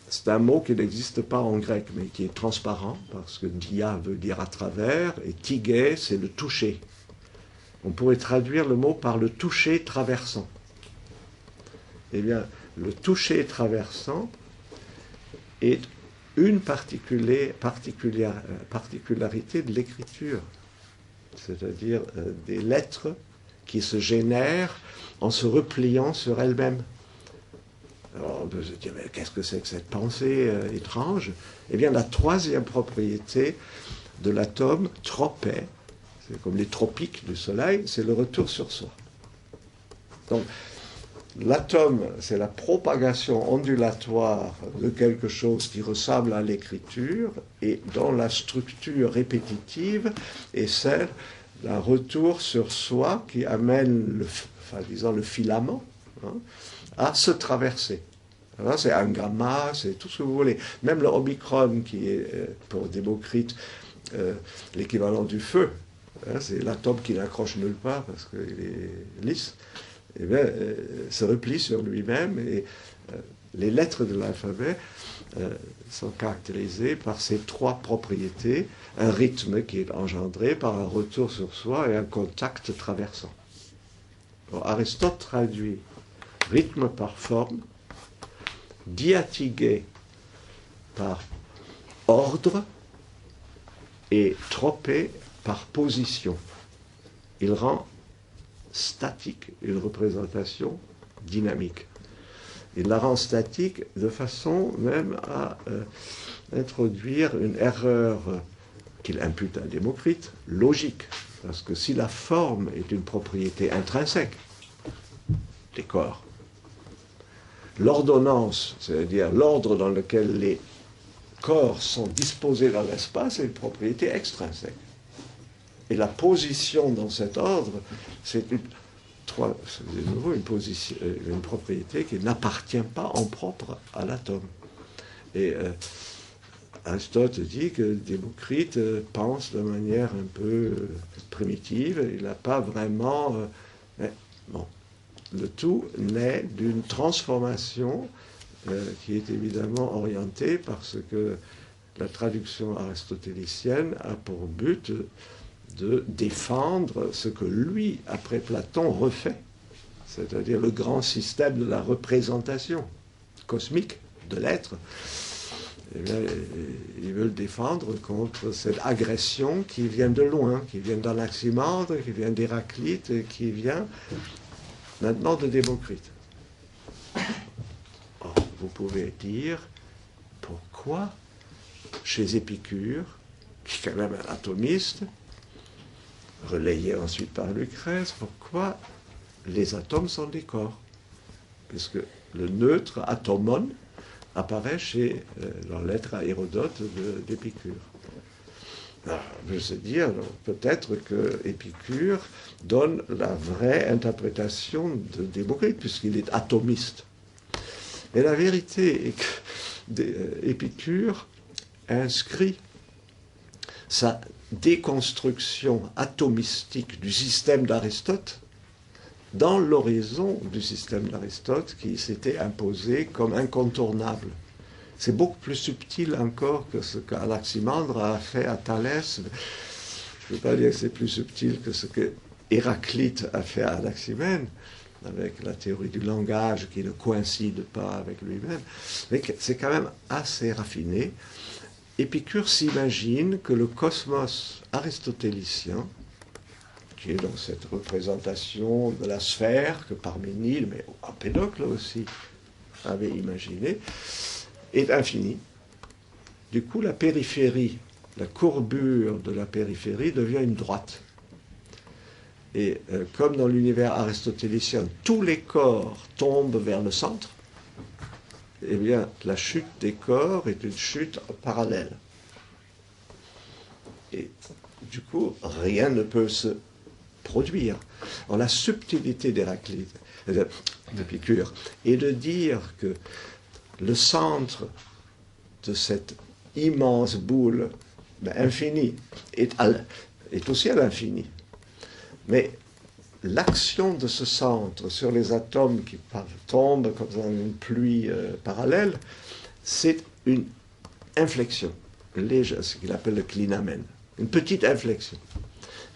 c'est un mot qui n'existe pas en grec, mais qui est transparent, parce que dia veut dire à travers, et tigé, c'est le toucher. On pourrait traduire le mot par le toucher traversant. Eh bien, le toucher traversant est une particularité de l'écriture, c'est-à-dire des lettres qui se génèrent en se repliant sur elles-mêmes. Alors on peut se dire, mais qu'est-ce que c'est que cette pensée étrange? Eh bien, la troisième propriété de l'atome, tropé, c'est comme les tropiques du soleil, c'est le retour sur soi. Donc, l'atome, c'est la propagation ondulatoire de quelque chose qui ressemble à l'écriture et dont la structure répétitive est celle d'un retour sur soi qui amène le filament à se traverser. Alors c'est un gamma, c'est tout ce que vous voulez. Même le omicron, qui est pour Démocrite l'équivalent du feu, c'est l'atome qui n'accroche nulle part parce qu'il est lisse, et bien, se replie sur lui-même et les lettres de l'alphabet sont caractérisées par ces trois propriétés, un rythme qui est engendré par un retour sur soi et un contact traversant. Alors, Aristote traduit rythme par forme, diatigé par ordre et tropé par position. Il rend statique une représentation dynamique. Il la rend statique de façon même à introduire une erreur qu'il impute à Démocrite, logique. Parce que si la forme est une propriété intrinsèque des corps, l'ordonnance, c'est-à-dire l'ordre dans lequel les corps sont disposés dans l'espace, est une propriété extrinsèque. Et la position dans cet ordre, c'est de nouveau une propriété qui n'appartient pas en propre à l'atome. Et Aristote dit que Démocrite pense de manière un peu primitive, il n'a pas vraiment... bon. Le tout naît d'une transformation qui est évidemment orientée parce que la traduction aristotélicienne a pour but de défendre ce que lui, après Platon, refait, c'est-à-dire le grand système de la représentation cosmique de l'être. Eh bien, il veut le défendre contre cette agression qui vient de loin, qui vient d'Anaximandre, qui vient d'Héraclite, et qui vient maintenant de Démocrite. Or, vous pouvez dire pourquoi, chez Épicure, qui est quand même un atomiste, relayé ensuite par Lucrèce, pourquoi les atomes sont des corps? Puisque le neutre atomon apparaît dans l'être à Hérodote d'Épicure. Alors, on peut se dire, peut-être que Épicure donne la vraie interprétation de Démocrite, puisqu'il est atomiste. Mais la vérité est que Épicure inscrit sa déconstruction atomistique du système d'Aristote dans l'horizon du système d'Aristote qui s'était imposé comme incontournable. C'est beaucoup plus subtil encore que ce qu'Anaximandre a fait à Thalès. Je ne veux pas dire que c'est plus subtil que ce que Héraclite a fait à Anaximène, avec la théorie du langage qui ne coïncide pas avec lui-même, mais c'est quand même assez raffiné. Épicure s'imagine que le cosmos aristotélicien, qui est dans cette représentation de la sphère que Parménide, mais Empédocle aussi, avait imaginé, est infini. Du coup, la périphérie, la courbure de la périphérie devient une droite. Et comme dans l'univers aristotélicien, tous les corps tombent vers le centre, eh bien, la chute des corps est une chute parallèle. Et du coup, rien ne peut se produire. Alors, la subtilité d'Héraclite, d'Épicure, est de dire que le centre de cette immense boule infinie est aussi à l'infini. Mais l'action de ce centre sur les atomes qui tombent comme dans une pluie parallèle, c'est une inflexion, ce qu'il appelle le clinamen, une petite inflexion.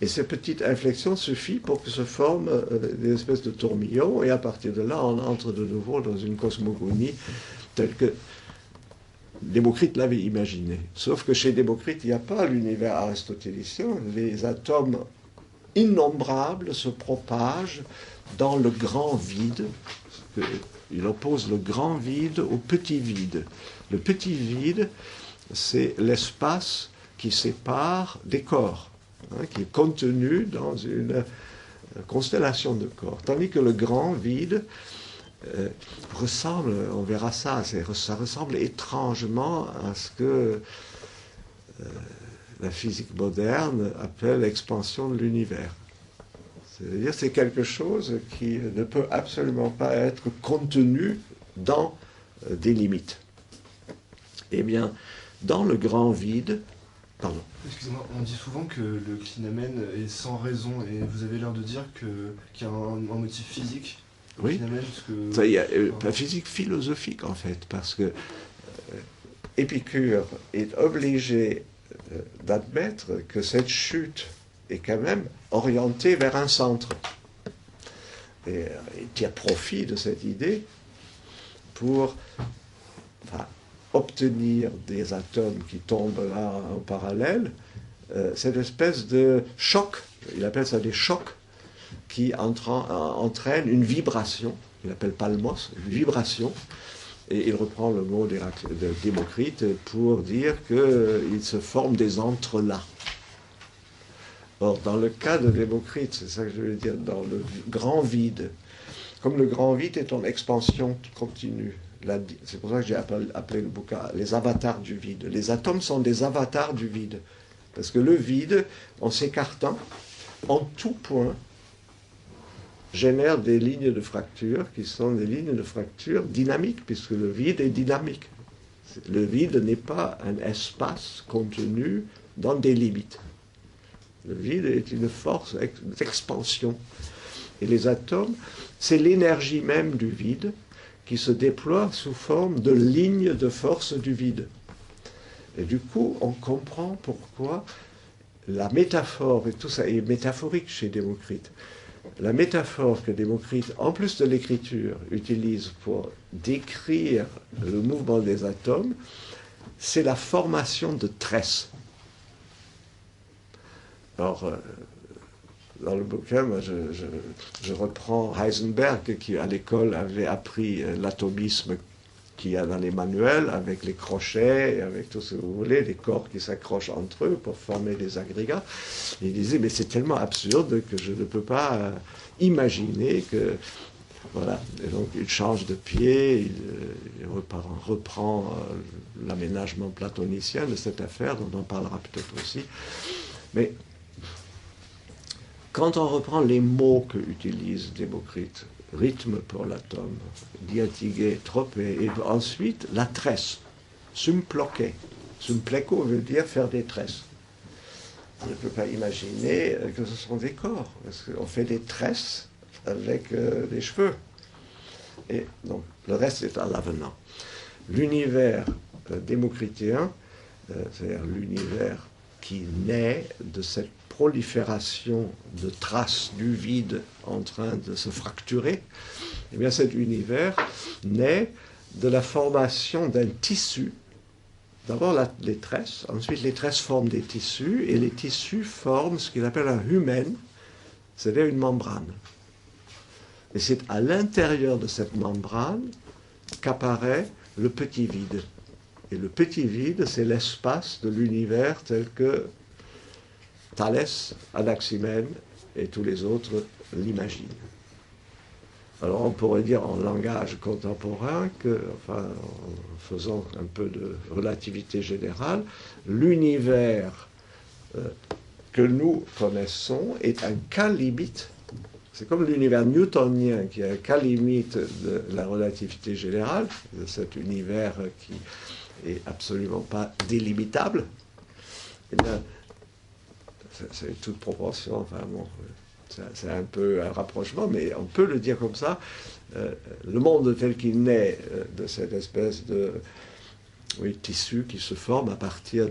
Et cette petite inflexion suffit pour que se forment des espèces de tourbillons, et à partir de là, on entre de nouveau dans une cosmogonie telle que Démocrite l'avait imaginée. Sauf que chez Démocrite, il n'y a pas l'univers aristotélicien, les atomes innombrables se propagent dans le grand vide. Il oppose le grand vide au petit vide. Le petit vide, c'est l'espace qui sépare des corps, qui est contenu dans une constellation de corps. Tandis que le grand vide ressemble, on verra ça, ça ressemble étrangement à ce que la physique moderne appelle l'expansion de l'univers. C'est-à-dire c'est quelque chose qui ne peut absolument pas être contenu dans des limites. Eh bien, dans le grand vide, pardon. Excusez-moi, on dit souvent que le clinamen est sans raison, et vous avez l'air de dire qu'il y a un motif physique. Oui, il y a un physique philosophique en fait, parce que Épicure est obligé d'admettre que cette chute est quand même orientée vers un centre. Et il tire profit de cette idée pour obtenir des atomes qui tombent là en parallèle, cette espèce de choc, il appelle ça des chocs, qui entraîne une vibration, il appelle palmos, une vibration, et il reprend le mot de Démocrite pour dire qu'il se forme des entrelacs. Or, dans le cas de Démocrite, c'est ça que je veux dire, dans le grand vide, comme le grand vide est en expansion continue, c'est pour ça que j'ai appelé le bouquin les avatars du vide. Les atomes sont des avatars du vide, parce que le vide, en s'écartant, en tout point, génère des lignes de fracture qui sont des lignes de fracture dynamiques, puisque le vide est dynamique. Le vide n'est pas un espace contenu dans des limites. Le vide est une force d'expansion. Et les atomes, c'est l'énergie même du vide qui se déploie sous forme de lignes de force du vide. Et du coup, on comprend pourquoi la métaphore, et tout ça est métaphorique chez Démocrite. La métaphore que Démocrite, en plus de l'écriture, utilise pour décrire le mouvement des atomes, c'est la formation de tresses. Alors, dans le bouquin, moi, je reprends Heisenberg, qui à l'école avait appris l'atomisme qu'il y a dans les manuels, avec les crochets, avec tout ce que vous voulez, les corps qui s'accrochent entre eux pour former des agrégats. Et il disait, mais c'est tellement absurde que je ne peux pas imaginer que... Voilà, et donc il change de pied, il reprend l'aménagement platonicien de cette affaire, dont on parlera peut-être aussi. Mais quand on reprend les mots que utilise Démocrite, rythme pour l'atome, diatigé, tropé, et ensuite la tresse, sumploqué. Sumpleco veut dire faire des tresses. On ne peut pas imaginer que ce sont des corps, parce qu'on fait des tresses avec des cheveux. Et donc, le reste est à l'avenant. L'univers démocritien, c'est-à-dire l'univers qui naît de cette prolifération de traces du vide en train de se fracturer, eh bien cet univers naît de la formation d'un tissu. D'abord les tresses, ensuite les tresses forment des tissus, et les tissus forment ce qu'il appelle un humen, c'est-à-dire une membrane. Et c'est à l'intérieur de cette membrane qu'apparaît le petit vide. Et le petit vide, c'est l'espace de l'univers tel que Thalès, Anaximène et tous les autres l'imaginent. Alors on pourrait dire en langage contemporain que, enfin, en faisant un peu de relativité générale, l'univers que nous connaissons est un cas limite. C'est comme l'univers newtonien qui est un cas limite de la relativité générale, de cet univers qui est absolument pas délimitable. Eh bien, c'est toute proportion, enfin bon, c'est un peu un rapprochement, mais on peut le dire comme ça. Le monde tel qu'il naît de cette espèce de tissu qui se forme à partir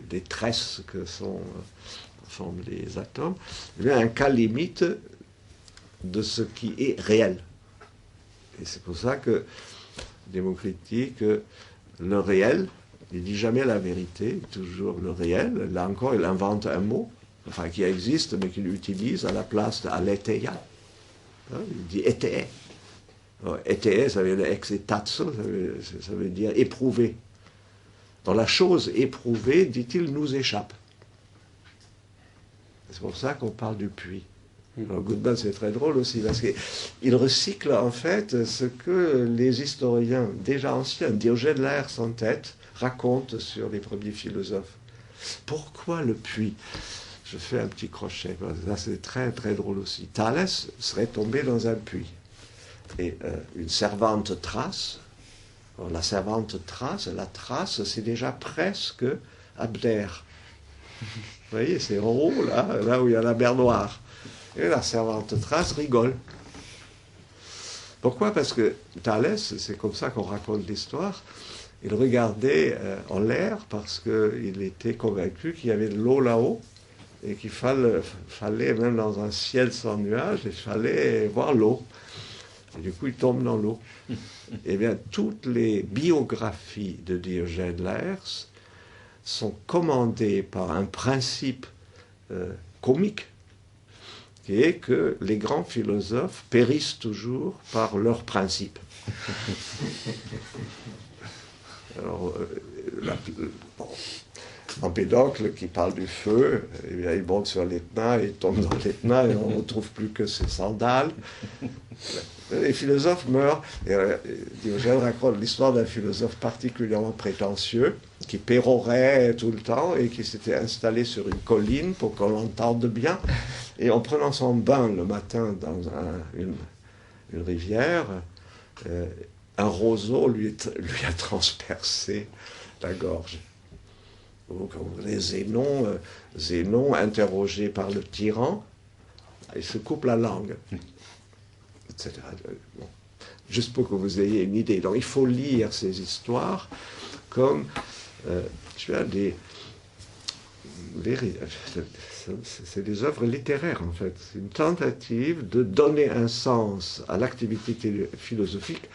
des tresses que forment les atomes, il y a un cas limite de ce qui est réel. Et c'est pour ça que Démocrite dit que le réel, il ne dit jamais la vérité, toujours le réel. Là encore, il invente un mot, enfin qui existe, mais qu'il utilise à la place de aletheia. Il dit éthéé. Éthéé, ça veut dire exetatso, ça veut dire éprouver. Dans la chose éprouvée, dit-il, nous échappe. C'est pour ça qu'on parle du puits. Alors Goodman, c'est très drôle aussi, parce qu'il recycle en fait ce que les historiens déjà anciens, Diogène Laërce en tête, racontent sur les premiers philosophes. Pourquoi le puits? Je fais un petit crochet, là c'est très très drôle aussi. Thalès serait tombé dans un puits. Et une servante trace, alors, la servante trace, la trace, c'est déjà presque Abdère. Vous voyez, c'est en haut, là où il y a la mer Noire. Et la servante trace rigole. Pourquoi? Parce que Thalès, c'est comme ça qu'on raconte l'histoire, il regardait en l'air parce qu'il était convaincu qu'il y avait de l'eau là-haut et qu'il fallait, même dans un ciel sans nuages, il fallait voir l'eau. Et du coup, il tombe dans l'eau. Eh bien, toutes les biographies de Diogène Laërce sont commandées par un principe comique, qui est que les grands philosophes périssent toujours par leurs principes. Alors, Empédocle, qui parle du feu, eh bien, il monte sur l'Etna, il tombe dans l'Etna et on ne retrouve plus que ses sandales. Les philosophes meurent. Et Diogène raconte l'histoire d'un philosophe particulièrement prétentieux qui pérorait tout le temps et qui s'était installé sur une colline pour qu'on l'entende bien. Et en prenant son bain le matin dans une rivière, un roseau lui a transpercé la gorge. Donc, Zénon, interrogé par le tyran, il se coupe la langue, etc. Bon. Juste pour que vous ayez une idée. Donc il faut lire ces histoires comme c'est des œuvres littéraires en fait. C'est une tentative de donner un sens à l'activité philosophique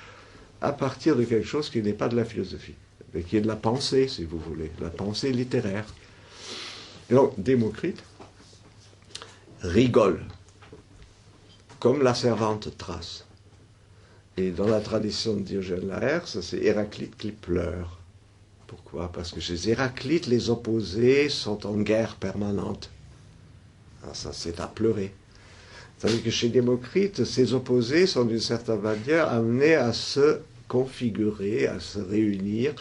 à partir de quelque chose qui n'est pas de la philosophie, mais qui est de la pensée, si vous voulez, la pensée littéraire. Et donc Démocrite rigole, comme la servante trace. Et dans la tradition de Diogène Laërce, c'est Héraclite qui pleure. Pourquoi? Parce que chez Héraclite, les opposés sont en guerre permanente. Alors ça, c'est à pleurer. C'est-à-dire que chez Démocrite, ces opposés sont d'une certaine manière amenés à se configurer, à se réunir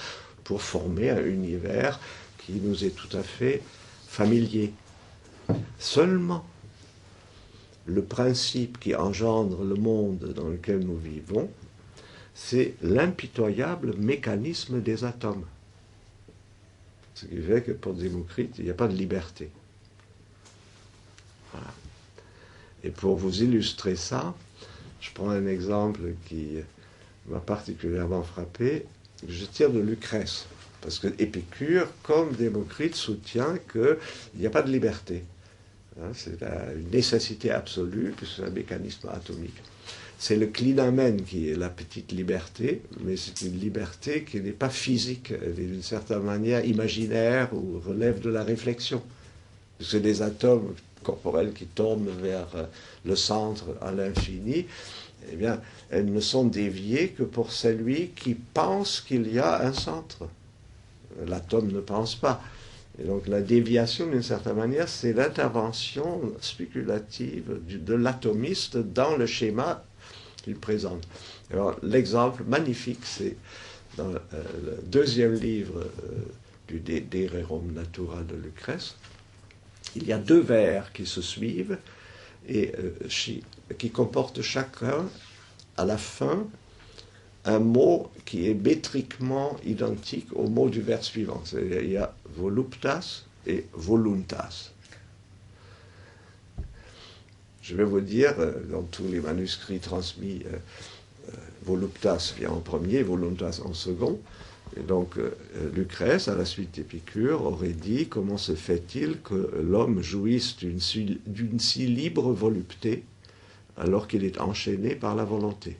pour former un univers qui nous est tout à fait familier. Seulement, le principe qui engendre le monde dans lequel nous vivons, c'est l'impitoyable mécanisme des atomes. Ce qui fait que pour Démocrite, il n'y a pas de liberté. Voilà. Et pour vous illustrer ça, je prends un exemple qui m'a particulièrement frappé. Je tire de Lucrèce, parce que Épicure, comme Démocrite, soutient qu'il n'y a pas de liberté. Hein, c'est une nécessité absolue, puisque c'est un mécanisme atomique. C'est le clinamen qui est la petite liberté, mais c'est une liberté qui n'est pas physique, elle est d'une certaine manière imaginaire ou relève de la réflexion. C'est des atomes corporels qui tournent vers le centre à l'infini, eh bien, elles ne sont déviées que pour celui qui pense qu'il y a un centre. L'atome ne pense pas. Et donc la déviation, d'une certaine manière, c'est l'intervention spéculative de l'atomiste dans le schéma qu'il présente. Alors l'exemple magnifique, c'est dans le deuxième livre du De Rerum Natura de Lucrèce. Il y a deux vers qui se suivent et qui comportent chacun à la fin un mot qui est métriquement identique au mot du vers suivant. C'est-à-dire, il y a voluptas et voluntas. Je vais vous dire, dans tous les manuscrits transmis, voluptas vient en premier, voluntas en second. Et donc, Lucrèce, à la suite d'Épicure, aurait dit: comment se fait-il que l'homme jouisse d'une si libre volupté alors qu'il est enchaîné par la volonté?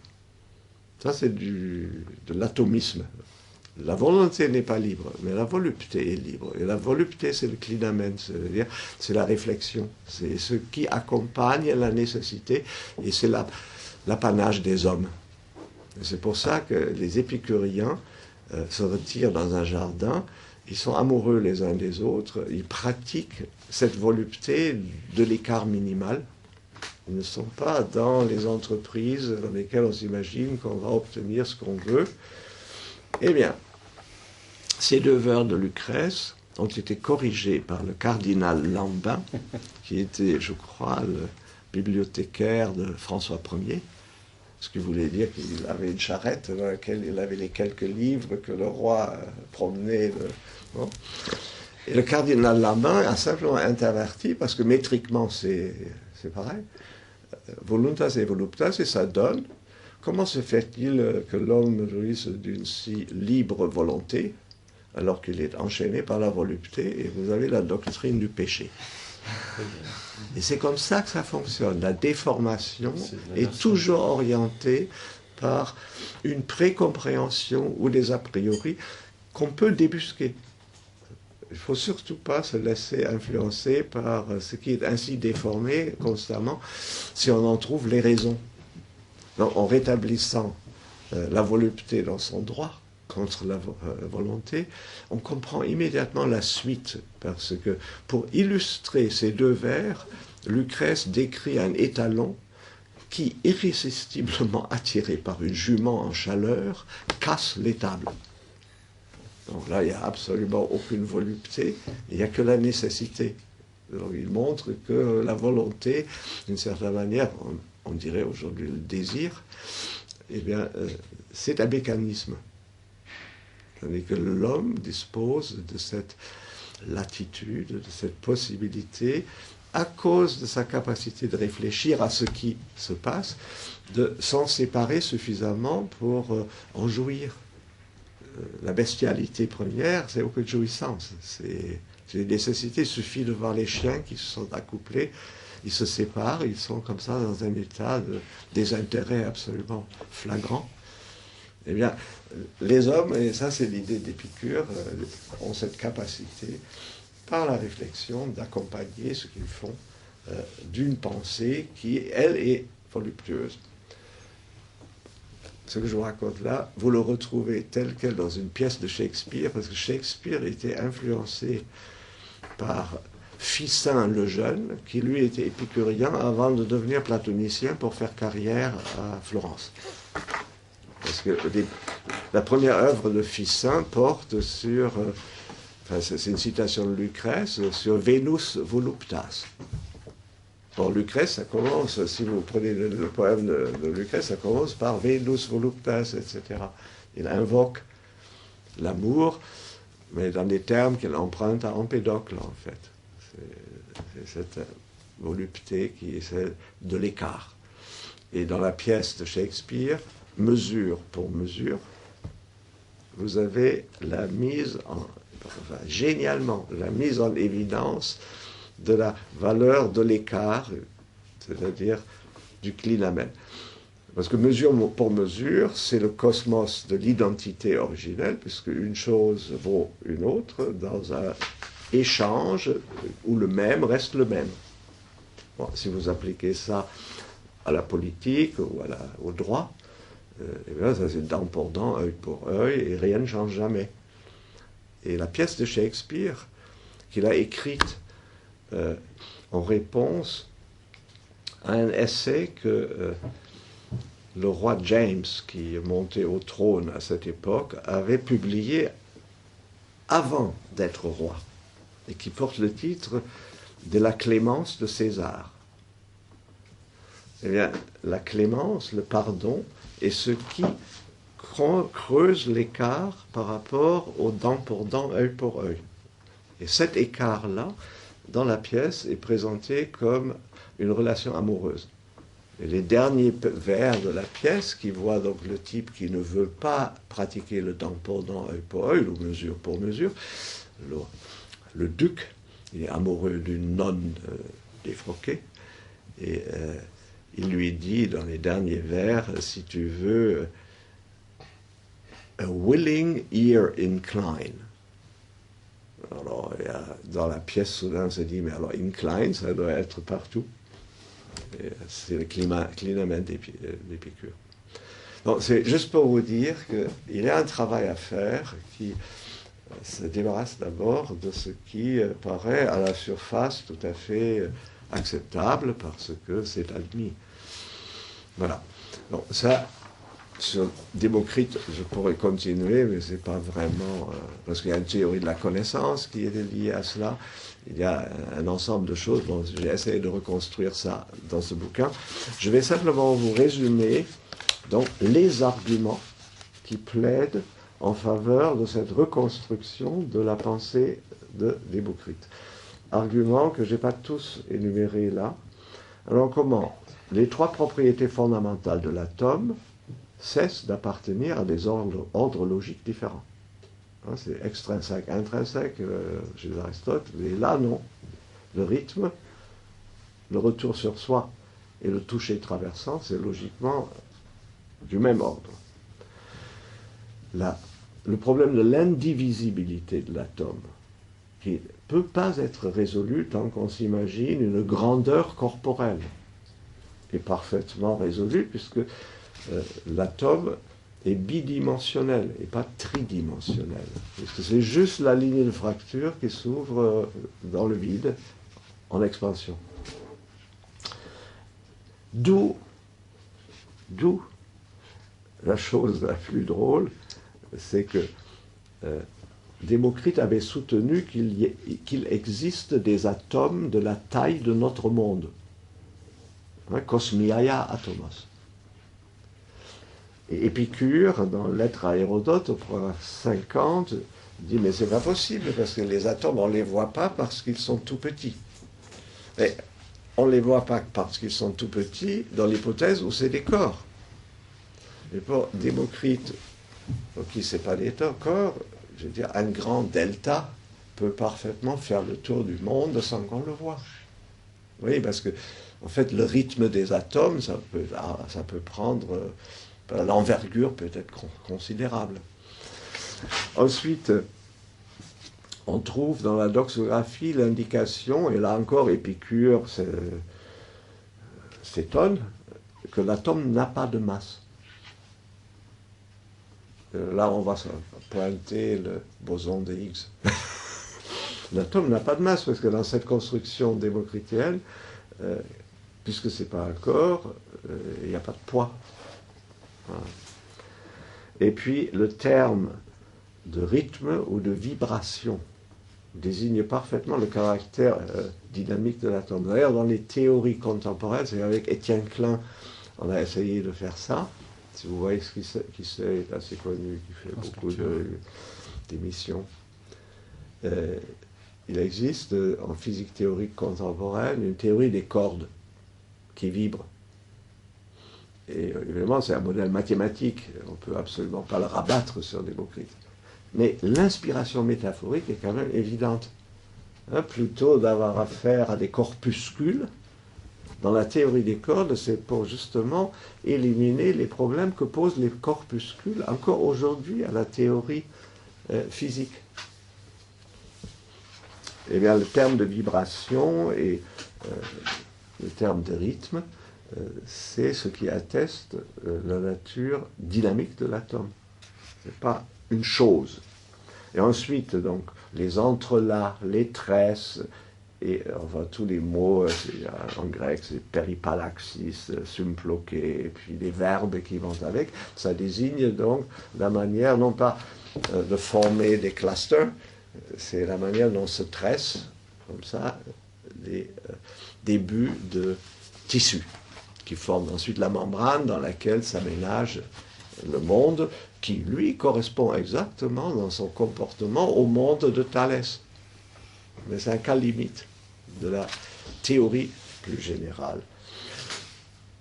Ça, c'est de l'atomisme. La volonté n'est pas libre, mais la volupté est libre. Et la volupté, c'est le clinamen, c'est-à-dire c'est la réflexion. C'est ce qui accompagne la nécessité, et c'est l'apanage des hommes. Et c'est pour ça que les épicuriens se retirent dans un jardin, ils sont amoureux les uns des autres, ils pratiquent cette volupté de l'écart minimal. Ils ne sont pas dans les entreprises dans lesquelles on s'imagine qu'on va obtenir ce qu'on veut. Eh bien, ces deux vers de Lucrèce ont été corrigés par le cardinal Lambin, qui était, je crois, le bibliothécaire de François Ier, ce qui voulait dire qu'il avait une charrette dans laquelle il avait les quelques livres que le roi promenait. Bon. Et le cardinal Lambin a simplement interverti, parce que métriquement c'est pareil, voluntas et voluptas, et ça donne: comment se fait-il que l'homme jouisse d'une si libre volonté alors qu'il est enchaîné par la volupté? Et vous avez la doctrine du péché. Et c'est comme ça que ça fonctionne. La déformation est toujours orientée par une précompréhension ou des a priori qu'on peut débusquer. Il ne faut surtout pas se laisser influencer par ce qui est ainsi déformé constamment, si on en trouve les raisons. Donc, en rétablissant la volupté dans son droit contre la volonté, on comprend immédiatement la suite, parce que pour illustrer ces deux vers, Lucrèce décrit un étalon qui, irrésistiblement attiré par une jument en chaleur, casse l'étable. Donc là, il n'y a absolument aucune volupté, il n'y a que la nécessité. Donc il montre que la volonté, d'une certaine manière, on dirait aujourd'hui le désir, eh bien, c'est un mécanisme. Tandis que l'homme dispose de cette latitude, de cette possibilité, à cause de sa capacité de réfléchir à ce qui se passe, de s'en séparer suffisamment pour en jouir. La bestialité première, c'est aucune jouissance. C'est une nécessité. Il suffit de voir les chiens qui se sont accouplés, ils se séparent, ils sont comme ça dans un état de désintérêt absolument flagrant. Eh bien, les hommes, et ça c'est l'idée d'Épicure, ont cette capacité, par la réflexion, d'accompagner ce qu'ils font d'une pensée qui, elle, est voluptueuse. Ce que je vous raconte là, vous le retrouvez tel quel dans une pièce de Shakespeare, parce que Shakespeare était influencé par Ficin le Jeune, qui lui était épicurien avant de devenir platonicien pour faire carrière à Florence. Parce que la première œuvre de Ficin porte sur, c'est une citation de Lucrèce, sur Venus voluptas. Or, Lucrèce, ça commence, si vous prenez le poème de Lucrèce, ça commence par Venus voluptas, etc. Il invoque l'amour, mais dans des termes qu'il emprunte à Empédocle, en fait. C'est cette volupté qui est celle de l'écart. Et dans la pièce de Shakespeare, mesure pour mesure, vous avez la mise en, enfin, génialement, la mise en évidence de la valeur de l'écart, c'est-à-dire du clinamen. Parce que mesure pour mesure, c'est le cosmos de l'identité originelle, puisque une chose vaut une autre dans un échange où le même reste le même. Bon, si vous appliquez ça à la politique ou au droit, eh bien, ça c'est dent pour dent, œil pour œil, et rien ne change jamais. Et la pièce de Shakespeare, qu'il a écrite en réponse à un essai que le roi James, qui est monté au trône à cette époque, avait publié avant d'être roi, et qui porte le titre de la clémence de César. Eh bien, la clémence, le pardon, est ce qui creuse l'écart par rapport au dent pour dent, œil pour œil. Et cet écart-là, dans la pièce, est présenté comme une relation amoureuse. Et les derniers vers de la pièce, qui voient donc le type qui ne veut pas pratiquer le dent pour dent, œil pour œil, ou mesure pour mesure, le duc, il est amoureux d'une nonne défroquée, et il lui dit dans les derniers vers, si tu veux, a willing ear incline. Alors, dans la pièce, soudain, on se dit, mais alors incline, ça doit être partout. C'est le clinamen d'Épicure. Donc, c'est juste pour vous dire qu'il y a un travail à faire qui se débarrasse d'abord de ce qui paraît à la surface tout à fait acceptable parce que c'est admis. Voilà. Donc, ça, sur Démocrite, je pourrais continuer, mais c'est pas vraiment... parce qu'il y a une théorie de la connaissance qui est liée à cela. Il y a un ensemble de choses. Bon, j'ai essayé de reconstruire ça dans ce bouquin. Je vais simplement vous résumer donc, les arguments qui plaident en faveur de cette reconstruction de la pensée de Démocrite. Arguments que je n'ai pas tous énumérés là. Alors comment ? Les trois propriétés fondamentales de l'atome cessent d'appartenir à des ordres logiques différents. Hein, c'est extrinsèque, intrinsèque chez Aristote, et là non. Le rythme, le retour sur soi et le toucher traversant, c'est logiquement du même ordre. Le problème de l'indivisibilité de l'atome, qui ne peut pas être résolu tant qu'on s'imagine une grandeur corporelle, est parfaitement résolu puisque l'atome est bidimensionnel et pas tridimensionnel. Puisque c'est juste la ligne de fracture qui s'ouvre dans le vide en expansion. D'où la chose la plus drôle, c'est que Démocrite avait soutenu qu'il existe des atomes de la taille de notre monde. Cosmiaia atomos. Et Épicure, dans Lettre à Hérodote, au point 50, dit mais c'est pas possible parce que les atomes on les voit pas parce qu'ils sont tout petits. Et on les voit pas parce qu'ils sont tout petits dans l'hypothèse où c'est des corps. Et pour Démocrite, pour qui c'est pas des corps, je veux dire un grand delta peut parfaitement faire le tour du monde sans qu'on le voie. Oui, parce que en fait le rythme des atomes, ça peut prendre l'envergure peut être considérable. Ensuite, on trouve dans la doxographie l'indication, et là encore Épicure s'étonne, que l'atome n'a pas de masse. Là, on va pointer le boson de Higgs. L'atome n'a pas de masse, parce que dans cette construction démocritienne, puisque ce n'est pas un corps, il n'y a pas de poids. Voilà. Et puis, le terme de rythme ou de vibration désigne parfaitement le caractère dynamique de l'atome. D'ailleurs, dans les théories contemporaines, c'est avec Étienne Klein, on a essayé de faire ça. Si vous voyez qui c'est assez connu, qui fait beaucoup d'émissions. il existe en physique théorique contemporaine une théorie des cordes qui vibrent. Et évidemment, c'est un modèle mathématique, on ne peut absolument pas le rabattre sur Démocrite. Mais l'inspiration métaphorique est quand même évidente. Hein, plutôt d'avoir affaire à des corpuscules, dans la théorie des cordes, c'est pour justement éliminer les problèmes que posent les corpuscules encore aujourd'hui à la théorie physique. Eh bien, le terme de vibration et le terme de rythme, c'est ce qui atteste la nature dynamique de l'atome. Ce n'est pas une chose. Et ensuite, donc, les entrelacs, les tresses, et enfin tous les mots, en grec, c'est peripalaxis, symploqué, et puis les verbes qui vont avec, ça désigne donc la manière, non pas de former des clusters, c'est la manière dont se tressent, comme ça, les débuts de tissus, qui forment ensuite la membrane dans laquelle s'aménage le monde, qui, lui, correspond exactement dans son comportement au monde de Thalès. Mais c'est un cas limite de la théorie plus générale.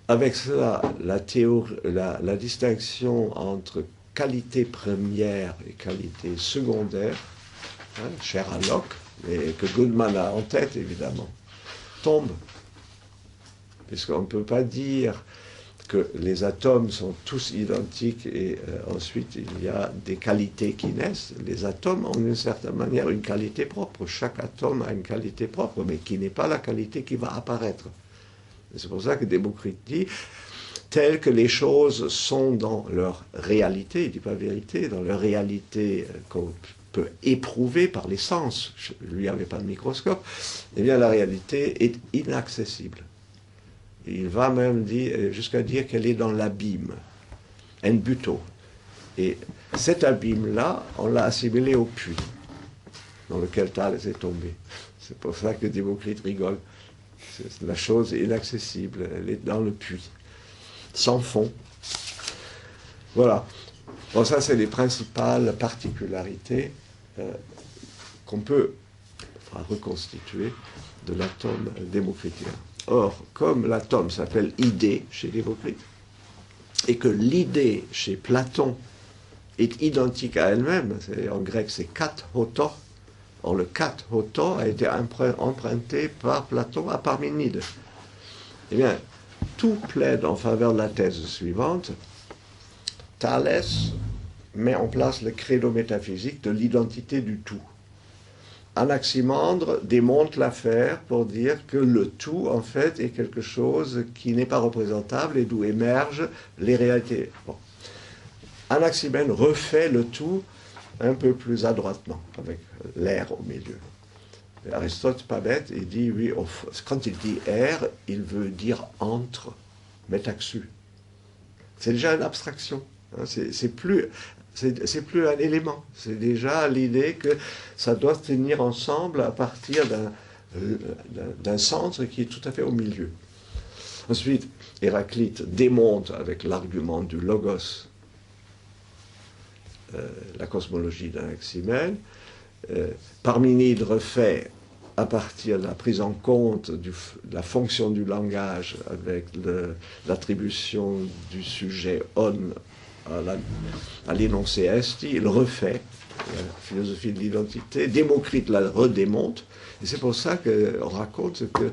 Avec cela, la distinction entre qualité première et qualité secondaire, hein, chère à Locke, et que Goodman a en tête évidemment, tombe. Puisqu'on ne peut pas dire que les atomes sont tous identiques et ensuite il y a des qualités qui naissent. Les atomes ont d'une certaine manière une qualité propre. Chaque atome a une qualité propre, mais qui n'est pas la qualité qui va apparaître. Et c'est pour ça que Démocrite dit, telles que les choses sont dans leur réalité, il ne dit pas vérité, dans leur réalité qu'on peut éprouver par les sens, lui n'avait pas de microscope, eh bien la réalité est inaccessible. Il va même jusqu'à dire qu'elle est dans l'abîme, en buto. Et cet abîme-là, on l'a assimilé au puits, dans lequel Thalès est tombé. C'est pour ça que Démocrite rigole. La chose est inaccessible, elle est dans le puits, sans fond. Voilà. Bon, ça, c'est les principales particularités qu'on peut reconstituer de l'atome démocritien. Or, comme l'atome s'appelle idée chez Démocrite, et que l'idée chez Platon est identique à elle-même, en grec c'est kathoto, or le kathoto a été emprunté par Platon à Parménide. Eh bien, tout plaide en faveur de la thèse suivante. Thalès met en place le credo métaphysique de l'identité du tout. Anaximandre démonte l'affaire pour dire que le tout, en fait, est quelque chose qui n'est pas représentable et d'où émergent les réalités. Bon. Anaximène refait le tout un peu plus adroitement, avec l'air au milieu. Et Aristote, pas bête, il dit, oui, quand il dit air, il veut dire entre, métaxu. C'est déjà une abstraction. Hein, c'est plus un élément. C'est déjà l'idée que ça doit tenir ensemble à partir d'un centre qui est tout à fait au milieu. Ensuite, Héraclite démonte avec l'argument du logos la cosmologie d'Anaximène. Parménide refait à partir de la prise en compte de la fonction du langage avec l'attribution du sujet on à l'énoncé esti, il refait la philosophie de l'identité. Démocrite la redémonte, et c'est pour ça qu'on raconte que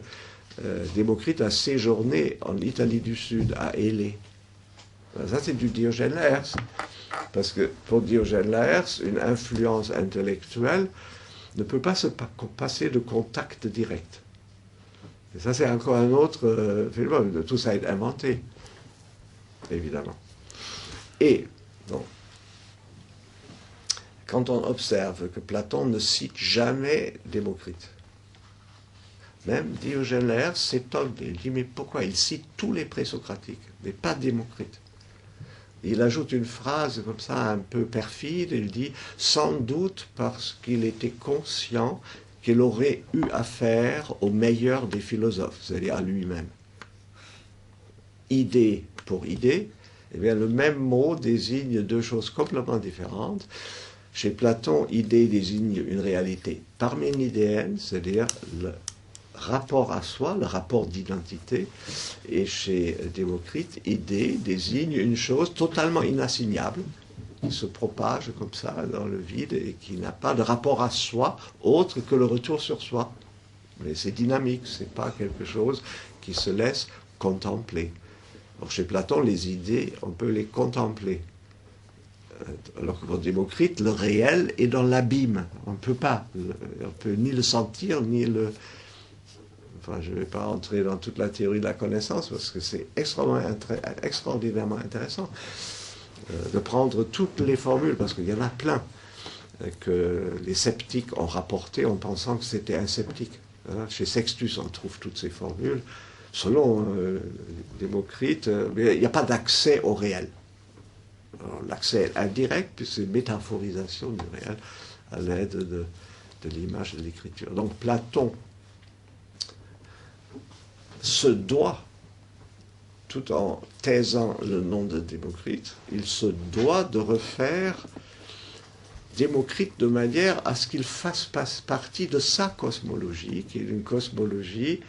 Démocrite a séjourné en Italie du Sud, à Élée. Ça, c'est du Diogène Laërce, parce que pour Diogène Laërce, une influence intellectuelle ne peut pas se passer de contact direct. Et ça, c'est encore un autre phénomène. Tout ça est inventé, évidemment. Et, donc, quand on observe que Platon ne cite jamais Démocrite, même Diogène Laërce s'étonne, il dit, mais pourquoi il cite tous les présocratiques, mais pas Démocrite? Il ajoute une phrase comme ça un peu perfide, il dit, sans doute parce qu'il était conscient qu'il aurait eu affaire au meilleur des philosophes, c'est-à-dire à lui-même. Idée pour idée, eh bien, le même mot désigne deux choses complètement différentes. Chez Platon, idée désigne une réalité parménidéenne, c'est-à-dire le rapport à soi, le rapport d'identité. Et chez Démocrite, idée désigne une chose totalement inassignable, qui se propage comme ça dans le vide et qui n'a pas de rapport à soi autre que le retour sur soi. Mais c'est dynamique, c'est pas quelque chose qui se laisse contempler. Alors chez Platon, les idées, on peut les contempler. Alors que pour Démocrite, le réel est dans l'abîme. On ne peut pas. On peut ni le sentir, ni le... Enfin, je ne vais pas entrer dans toute la théorie de la connaissance, parce que c'est extraordinairement intéressant de prendre toutes les formules, parce qu'il y en a plein, que les sceptiques ont rapportées en pensant que c'était un sceptique. Chez Sextus, on trouve toutes ces formules. Selon Démocrite, il n'y a pas d'accès au réel. L'accès est indirect, puis c'est une métaphorisation du réel à l'aide de l'image de l'écriture. Donc Platon se doit, tout en taisant le nom de Démocrite, il se doit de refaire Démocrite de manière à ce qu'il fasse partie de sa cosmologie, qui est une cosmologie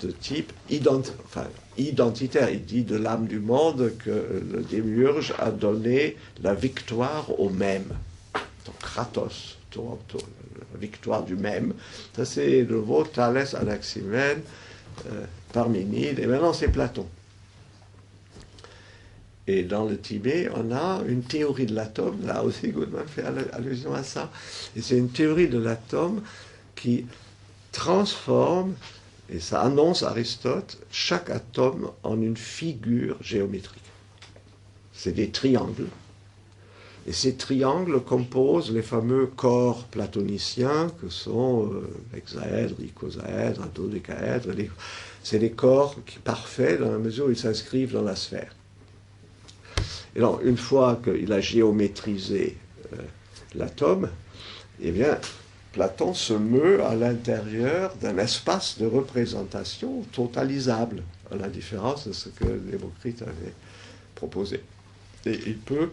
de type identitaire. Il dit de l'âme du monde que le démiurge a donné la victoire au même. Donc Kratos, la victoire du même. Ça c'est le mot Thalès, Anaximène, Parménide, et maintenant c'est Platon. Et dans le Tibet, on a une théorie de l'atome, là aussi Goodman fait allusion à ça, et c'est une théorie de l'atome qui transforme, et ça annonce Aristote, chaque atome en une figure géométrique. C'est des triangles, et ces triangles composent les fameux corps platoniciens que sont l'hexaèdre, l'icosaèdre, un dodécaèdre. C'est des corps parfaits dans la mesure où ils s'inscrivent dans la sphère. Et donc, une fois qu'il a géométrisé l'atome, eh bien, Platon se meut à l'intérieur d'un espace de représentation totalisable, à la différence de ce que Démocrite avait proposé. Et il peut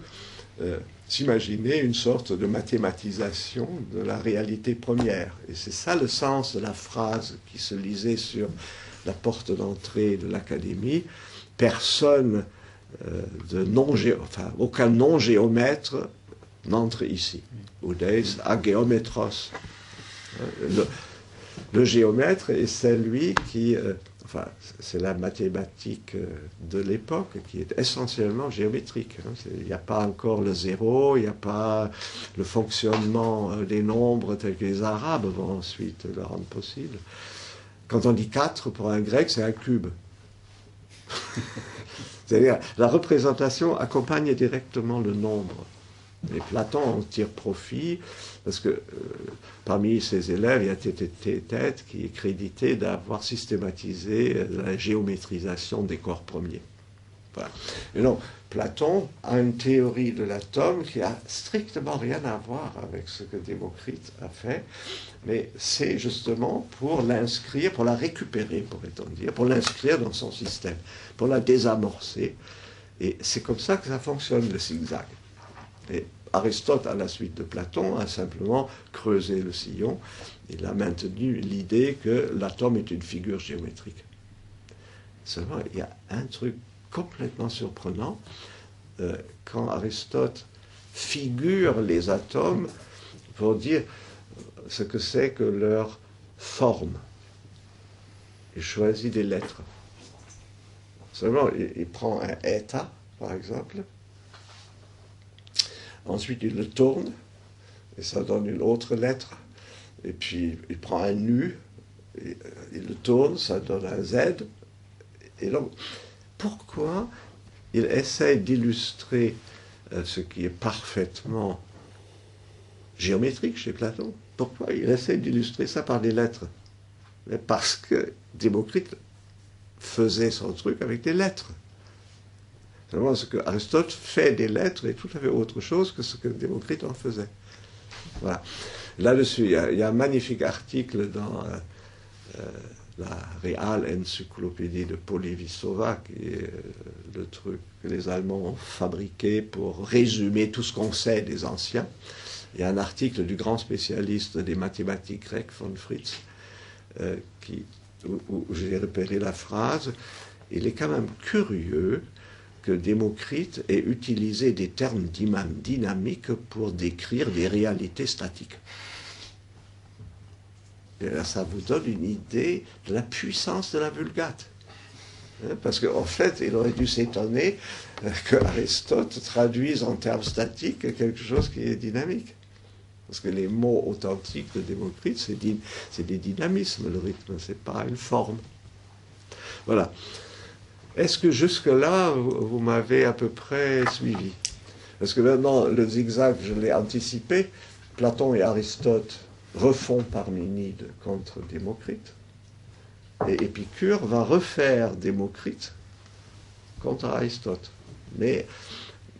s'imaginer une sorte de mathématisation de la réalité première. Et c'est ça le sens de la phrase qui se lisait sur la porte d'entrée de l'Académie. Personne aucun non-géomètre n'entre ici. Oudeis agéométros. Le géomètre est celui qui... c'est la mathématique de l'époque qui est essentiellement géométrique. Il n'y a pas encore le zéro, il n'y a pas le fonctionnement des nombres tels que les Arabes vont ensuite le rendre possible. Quand on dit 4, pour un grec, c'est un cube. C'est-à-dire, la représentation accompagne directement le nombre. Et Platon en tire profit, parce que parmi ses élèves, il y a Thète qui est crédité d'avoir systématisé la géométrisation des corps premiers. Voilà. Et donc, Platon a une théorie de l'atome qui a strictement rien à voir avec ce que Démocrite a fait, mais c'est justement pour l'inscrire, pour la récupérer, pourrait-on dire, pour l'inscrire dans son système, pour la désamorcer. Et c'est comme ça que ça fonctionne, le zigzag. Et Aristote, à la suite de Platon, a simplement creusé le sillon. Il a maintenu l'idée que l'atome est une figure géométrique. Seulement, il y a un truc complètement surprenant. Quand Aristote figure les atomes pour dire ce que c'est que leur forme, il choisit des lettres. Seulement, il prend un état, par exemple. Ensuite, il le tourne, et ça donne une autre lettre. Et puis, il prend un nu, et il le tourne, ça donne un Z. Et donc, pourquoi il essaie d'illustrer ce qui est parfaitement géométrique chez Platon? Pourquoi il essaie d'illustrer ça par des lettres? Mais parce que Démocrite faisait son truc avec des lettres. Seulement, ce que Aristote fait des lettres est tout à fait autre chose que ce que Démocrite en faisait. Voilà. Là-dessus, il y a un magnifique article dans la Real Encyclopédie de Polevisova, qui est le truc que les Allemands ont fabriqué pour résumer tout ce qu'on sait des anciens. Il y a un article du grand spécialiste des mathématiques grecques, von Fritz, où j'ai repéré la phrase. Il est quand même curieux que Démocrite ait utilisé des termes dynamiques pour décrire des réalités statiques. Et là, ça vous donne une idée de la puissance de la Vulgate. Parce qu'en fait, il aurait dû s'étonner que Aristote traduise en termes statiques quelque chose qui est dynamique. Parce que les mots authentiques de Démocrite, c'est des dynamismes, le rythme, c'est pas une forme. Voilà. Est-ce que jusque-là, vous m'avez à peu près suivi? Parce que maintenant, le zigzag, je l'ai anticipé. Platon et Aristote refont Parménide contre Démocrite. Et Épicure va refaire Démocrite contre Aristote. Mais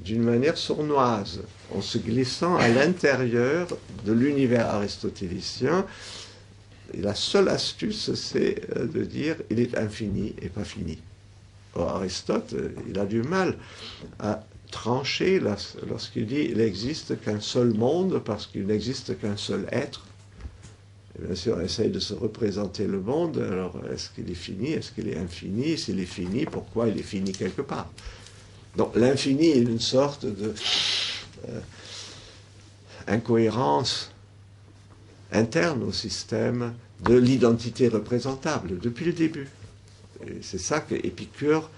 d'une manière sournoise, en se glissant à l'intérieur de l'univers aristotélicien. Et la seule astuce, c'est de dire il est infini et pas fini. Or, Aristote, il a du mal à trancher lorsqu'il dit il n'existe qu'un seul monde parce qu'il n'existe qu'un seul être. Et bien sûr, on essaye de se représenter le monde. Alors, est-ce qu'il est fini? Est-ce qu'il est infini? S'il est fini, pourquoi il est fini quelque part? Donc, l'infini est une sorte de incohérence interne au système de l'identité représentable depuis le début. Et c'est ça que Épicure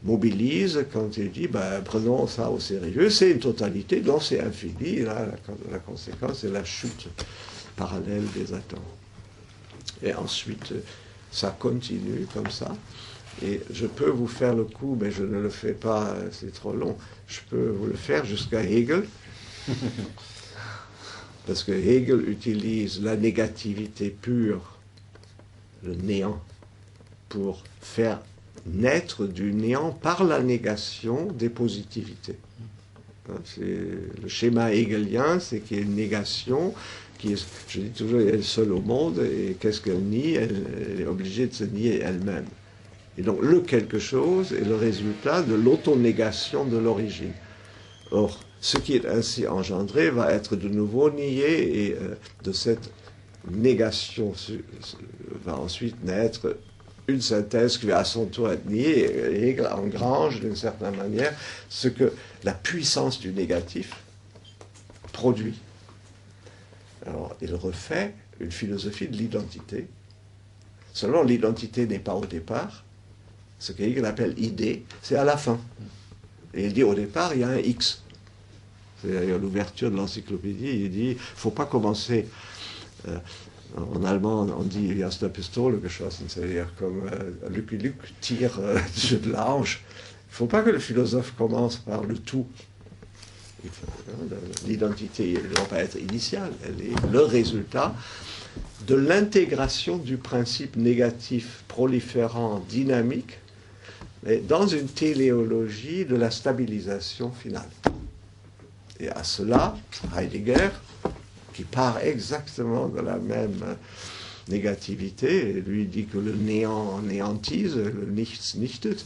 mobilise quand il dit prenons ça au sérieux, c'est une totalité, donc c'est infini, et là la conséquence c'est la chute parallèle des atomes. Et ensuite, ça continue comme ça, et je peux vous faire le coup, mais je ne le fais pas, c'est trop long, je peux vous le faire jusqu'à Hegel, parce que Hegel utilise la négativité pure, le néant, pour faire naître du néant par la négation des positivités. C'est le schéma hegelien, c'est qu'il y a une négation qui est, je dis toujours, elle est seule au monde, et qu'est-ce qu'elle nie? Elle est obligée de se nier elle-même. Et donc le quelque chose est le résultat de l'autonégation de l'origine. Or, ce qui est ainsi engendré va être de nouveau nié, et de cette négation va ensuite naître une synthèse qui va à son tour être niée, et Hegel engrange d'une certaine manière ce que la puissance du négatif produit. Alors, il refait une philosophie de l'identité. Seulement, l'identité n'est pas au départ. Ce que Hegel appelle idée, c'est à la fin. Et il dit au départ, il y a un X. C'est d'ailleurs l'ouverture de l'encyclopédie. Il dit, il ne faut pas commencer... en allemand, on dit « aus der Pistole geschossen », c'est-à-dire comme Lucky Luke tire du jeu de la hanche. Il ne faut pas que le philosophe commence par le tout. L'identité ne doit pas être initiale, elle est le résultat de l'intégration du principe négatif proliférant dynamique mais dans une téléologie de la stabilisation finale. Et à cela, Heidegger, qui part exactement de la même négativité, et lui dit que le néant néantise, le nichts nichtet,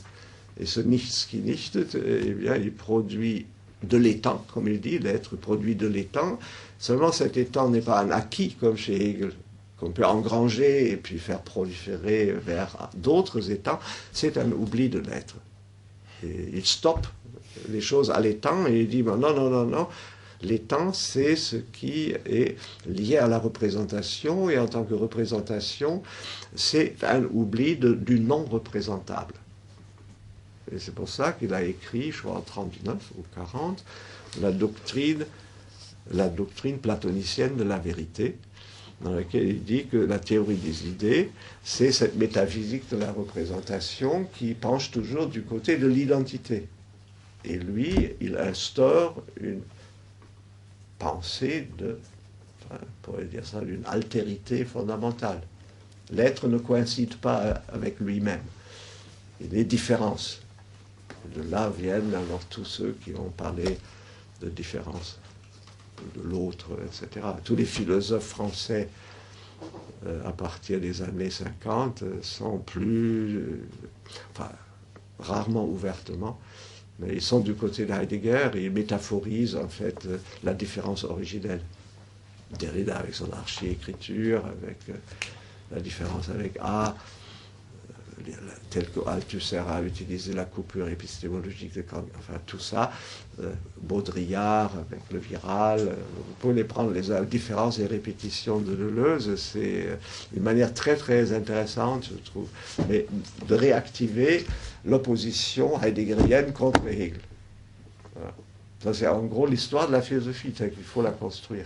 et ce nichts qui nichtet, eh bien, il produit de l'étang, comme il dit, l'être produit de l'étang. Seulement cet étang n'est pas un acquis, comme chez Hegel, qu'on peut engranger et puis faire proliférer vers d'autres étangs, c'est un oubli de l'être. Et il stoppe les choses à l'étang et il dit non, l'étang c'est ce qui est lié à la représentation, et en tant que représentation, c'est un oubli du non représentable. Et c'est pour ça qu'il a écrit, je crois en 39 ou 40, la doctrine platonicienne de la vérité, dans laquelle il dit que la théorie des idées, c'est cette métaphysique de la représentation qui penche toujours du côté de l'identité. Et lui, il instaure une pensée on pourrait dire ça, d'une altérité fondamentale. L'être ne coïncide pas avec lui-même. Il y a des différences. Et de là viennent alors tous ceux qui ont parlé de différence, de l'autre, etc. Tous les philosophes français, à partir des années 50, sont plus, rarement ouvertement, mais ils sont du côté de Heidegger et ils métaphorisent en fait la différence originelle. Derrida avec son archi-écriture, avec la différence avec A, tel que Althusser a utilisé la coupure épistémologique de Kant, enfin tout ça, Baudrillard avec le viral, vous pouvez prendre les différences et répétitions de Deleuze, c'est une manière très très intéressante, je trouve, mais de réactiver l'opposition heideggerienne contre Hegel. Voilà. Ça c'est en gros l'histoire de la philosophie, c'est qu'il faut la construire.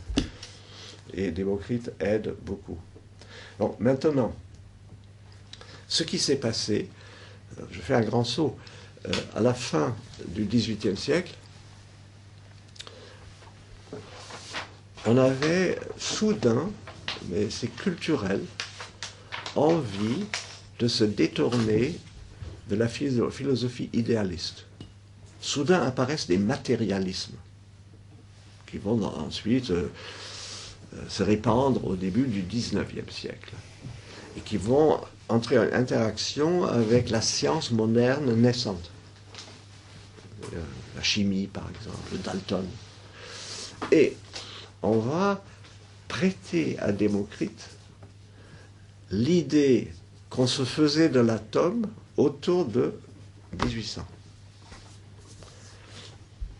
Et Démocrite aide beaucoup. Donc maintenant, ce qui s'est passé, je fais un grand saut, à la fin du XVIIIe siècle, on avait soudain, mais c'est culturel, envie de se détourner de la philosophie idéaliste. Soudain apparaissent des matérialismes qui vont ensuite se répandre au début du XIXe siècle et qui vont entrer en interaction avec la science moderne naissante. La chimie, par exemple, Dalton. Et on va prêter à Démocrite l'idée qu'on se faisait de l'atome autour de 1800.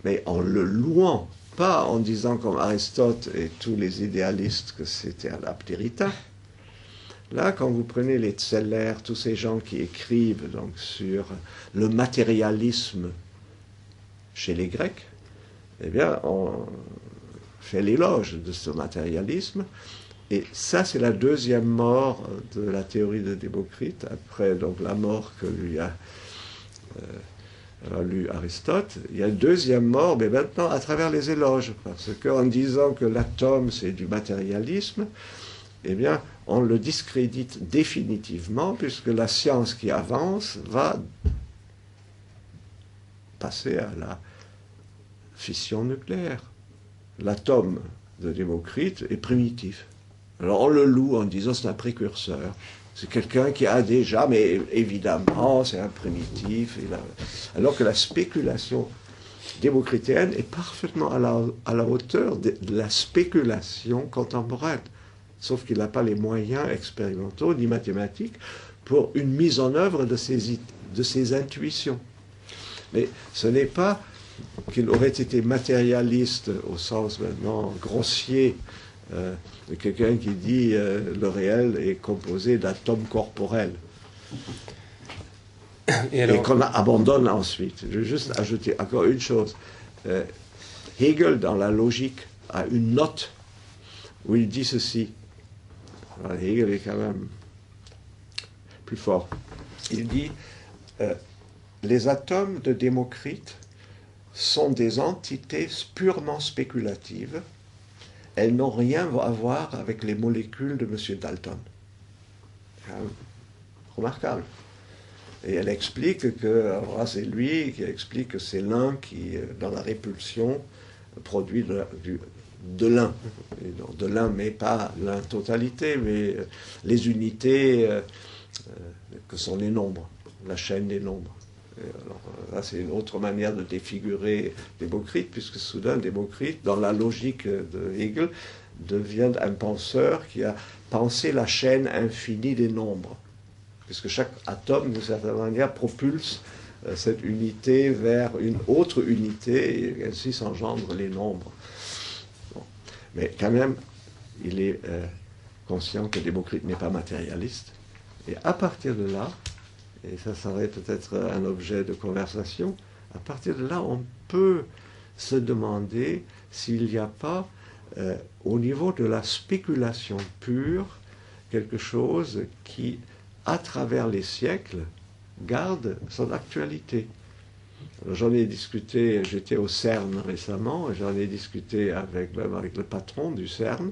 Mais en le louant, pas en disant comme Aristote et tous les idéalistes que c'était un aptérita. Là, quand vous prenez les Zeller, tous ces gens qui écrivent donc, sur le matérialisme chez les Grecs, eh bien, on fait l'éloge de ce matérialisme. Et ça, c'est la deuxième mort de la théorie de Démocrite, après donc, la mort que lui a lu Aristote. Il y a une deuxième mort, mais maintenant à travers les éloges, parce qu'en disant que l'atome, c'est du matérialisme, eh bien, on le discrédite définitivement, puisque la science qui avance va passer à la fission nucléaire. L'atome de Démocrite est primitif. Alors on le loue en disant c'est un précurseur. C'est quelqu'un qui a déjà, mais évidemment, c'est un primitif. Alors que la spéculation démocritéenne est parfaitement à la hauteur de la spéculation contemporaine. Sauf qu'il n'a pas les moyens expérimentaux ni mathématiques pour une mise en œuvre de ses intuitions. Mais ce n'est pas qu'il aurait été matérialiste au sens maintenant grossier de quelqu'un qui dit le réel est composé d'atomes corporels et qu'on abandonne ensuite. Je vais juste ajouter encore une chose. Hegel, dans la logique, a une note où il dit ceci. Alors, Hegel est quand même plus fort. Il dit les atomes de Démocrite sont des entités purement spéculatives. Elles n'ont rien à voir avec les molécules de M. Dalton. Remarquable. Et elle explique que, c'est lui qui explique que c'est l'un qui, dans la répulsion, produit de l'un. De l'un, mais pas la totalité, mais les unités que sont les nombres, la chaîne des nombres. Alors, là, c'est une autre manière de défigurer Démocrite, puisque soudain, Démocrite, dans la logique de Hegel, devient un penseur qui a pensé la chaîne infinie des nombres. Puisque chaque atome, d'une certaine manière, propulse cette unité vers une autre unité, et ainsi s'engendrent les nombres. Bon. Mais quand même, il est conscient que Démocrite n'est pas matérialiste. Et à partir de là, et ça serait peut-être un objet de conversation, à partir de là, on peut se demander s'il n'y a pas, au niveau de la spéculation pure, quelque chose qui, à travers les siècles, garde son actualité. J'en ai discuté, j'étais au CERN récemment, et j'en ai discuté même avec le patron du CERN,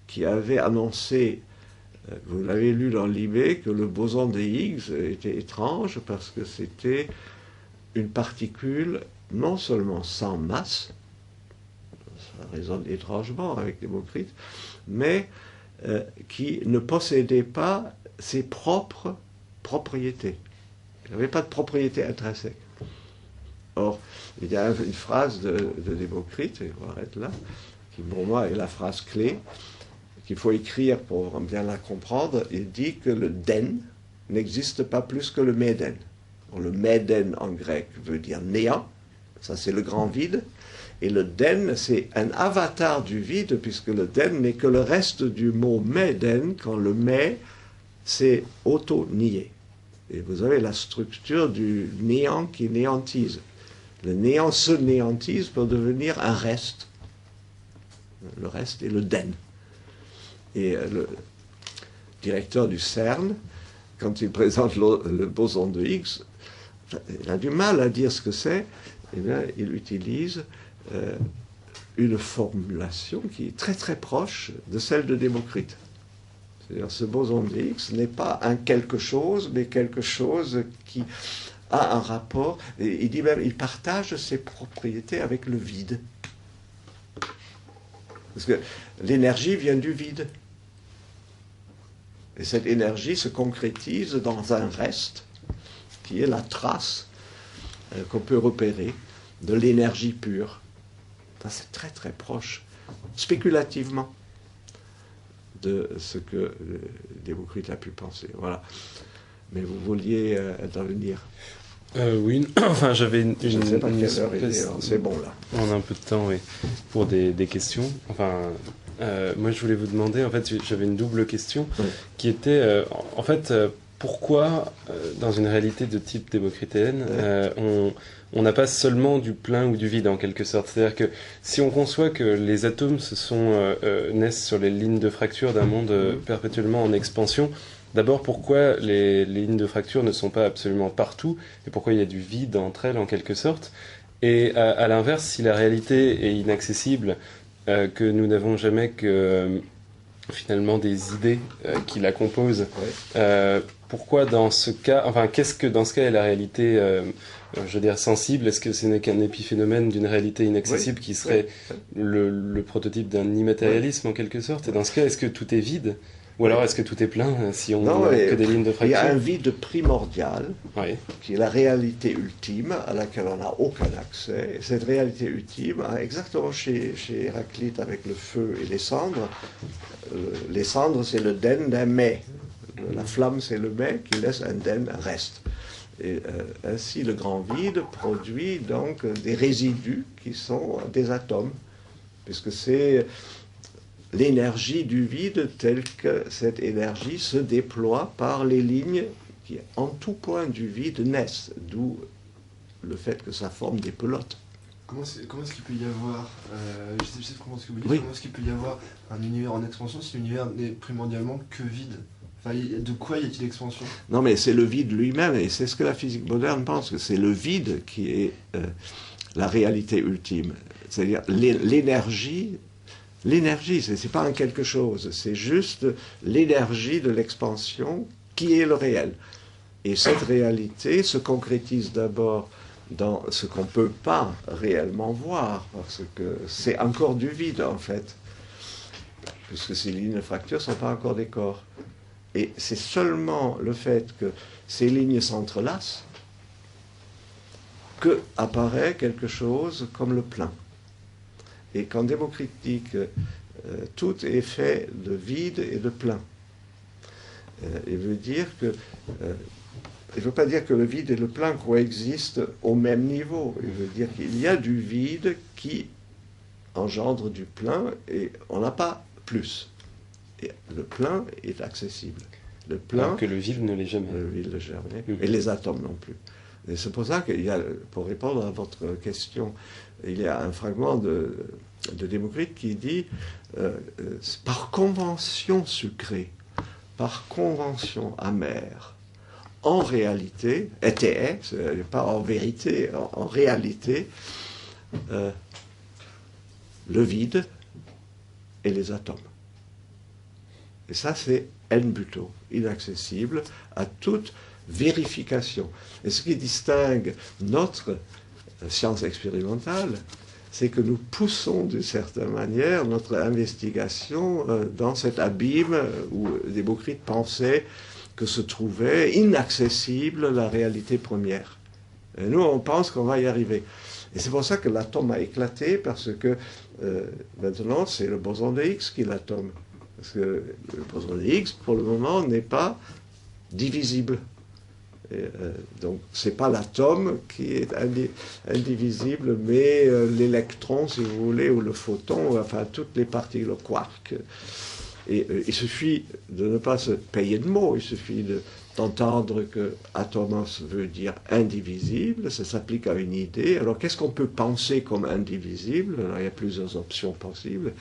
qui avait annoncé, vous l'avez lu dans l'IB, que le boson de Higgs était étrange parce que c'était une particule non seulement sans masse, ça résonne étrangement avec Démocrite, mais qui ne possédait pas ses propres propriétés. Il n'avait pas de propriété intrinsèque. Or, il y a une phrase de Démocrite, et on arrête là, qui pour moi est la phrase clé, qu'il faut écrire pour bien la comprendre. Il dit que le den n'existe pas plus que le Méden. Le Méden en grec veut dire néant, ça c'est le grand vide, et le den c'est un avatar du vide, puisque le den n'est que le reste du mot Méden, quand le mé c'est auto-nié. Et vous avez la structure du néant qui néantise. Le néant se néantise pour devenir un reste. Le reste est le den. Et le directeur du CERN, quand il présente le boson de Higgs, il a du mal à dire ce que c'est. Eh bien, il utilise une formulation qui est très très proche de celle de Démocrite. C'est-à-dire, ce boson de Higgs n'est pas un quelque chose, mais quelque chose qui a un rapport. Et il dit même, il partage ses propriétés avec le vide. Parce que l'énergie vient du vide. Et cette énergie se concrétise dans un reste, qui est la trace qu'on peut repérer de l'énergie pure. Ça, c'est très très proche, spéculativement, de ce que Démocrite a pu penser. Voilà. Mais vous vouliez intervenir? Oui, enfin j'avais une je ne sais pas quelle heure il est, c'est bon là. On a un peu de temps, oui, pour des questions. Enfin, moi je voulais vous demander, en fait j'avais une double question qui était, en fait, pourquoi dans une réalité de type démocritéenne, on n'a pas seulement du plein ou du vide en quelque sorte. C'est-à-dire que si on conçoit que les atomes naissent sur les lignes de fracture d'un monde perpétuellement en expansion, d'abord, pourquoi les lignes de fracture ne sont pas absolument partout et pourquoi il y a du vide entre elles en quelque sorte. Et à l'inverse, si la réalité est inaccessible, que nous n'avons jamais que finalement des idées qui la composent, pourquoi dans ce cas, enfin qu'est-ce que dans ce cas est la réalité, je veux dire sensible? Est-ce que ce n'est qu'un épiphénomène d'une réalité inaccessible qui serait le prototype d'un immatérialisme en quelque sorte? Et dans ce cas, est-ce que tout est vide? Ou alors est-ce que tout est plein si on n'a que des lignes de fracture? Il y a un vide primordial qui est la réalité ultime à laquelle on n'a aucun accès. Et cette réalité ultime, exactement chez Héraclite avec le feu et les cendres c'est le den d'un mets. La flamme c'est le mets qui laisse un den, un reste. Et ainsi le grand vide produit donc des résidus qui sont des atomes, puisque c'est l'énergie du vide telle que cette énergie se déploie par les lignes qui, en tout point du vide, naissent, d'où le fait que ça forme des pelotes. Comment est-ce qu'il peut y avoir, comment est-ce qu'il peut y avoir un univers en expansion si l'univers n'est primordialement que vide? Enfin, de quoi y a-t-il expansion? Non, mais c'est le vide lui-même, et c'est ce que la physique moderne pense, que c'est le vide qui est la réalité ultime. C'est-à-dire l'énergie. L'énergie, ce n'est pas un quelque chose, c'est juste l'énergie de l'expansion qui est le réel. Et cette réalité se concrétise d'abord dans ce qu'on ne peut pas réellement voir, parce que c'est encore du vide en fait, puisque ces lignes de fracture ne sont pas encore des corps. Et c'est seulement le fait que ces lignes s'entrelacent que apparaît quelque chose comme le plein. Et quand Démocrite dit que tout est fait de vide et de plein, il veut dire que il ne veut pas dire que le vide et le plein coexistent au même niveau. Il veut dire qu'il y a du vide qui engendre du plein et on n'a pas plus. Et le plein est accessible. Le plein, alors que le vide ne l'est jamais. Le vide ne l'est jamais. Et les atomes non plus. Et c'est pour ça qu'il y a, pour répondre à votre question, il y a un fragment de Démocrite qui dit par convention sucrée, par convention amère, en réalité, pas en vérité, en réalité, le vide et les atomes. Et ça, c'est n-buto, inaccessible à toute vérification. Et ce qui distingue notre science expérimentale, c'est que nous poussons d'une certaine manière notre investigation dans cet abîme où Démocrite pensait que se trouvait inaccessible la réalité première. Et nous, on pense qu'on va y arriver. Et c'est pour ça que l'atome a éclaté, parce que maintenant, c'est le boson de Higgs qui est l'atome. Parce que le boson de Higgs, pour le moment, n'est pas divisible. Donc, ce n'est pas l'atome qui est indivisible, mais l'électron, si vous voulez, ou le photon, enfin, toutes les parties, le quark. Et il suffit de ne pas se payer de mots, il suffit d'entendre que atomos veut dire indivisible, ça s'applique à une idée. Alors, qu'est-ce qu'on peut penser comme indivisible? Alors, il y a plusieurs options possibles.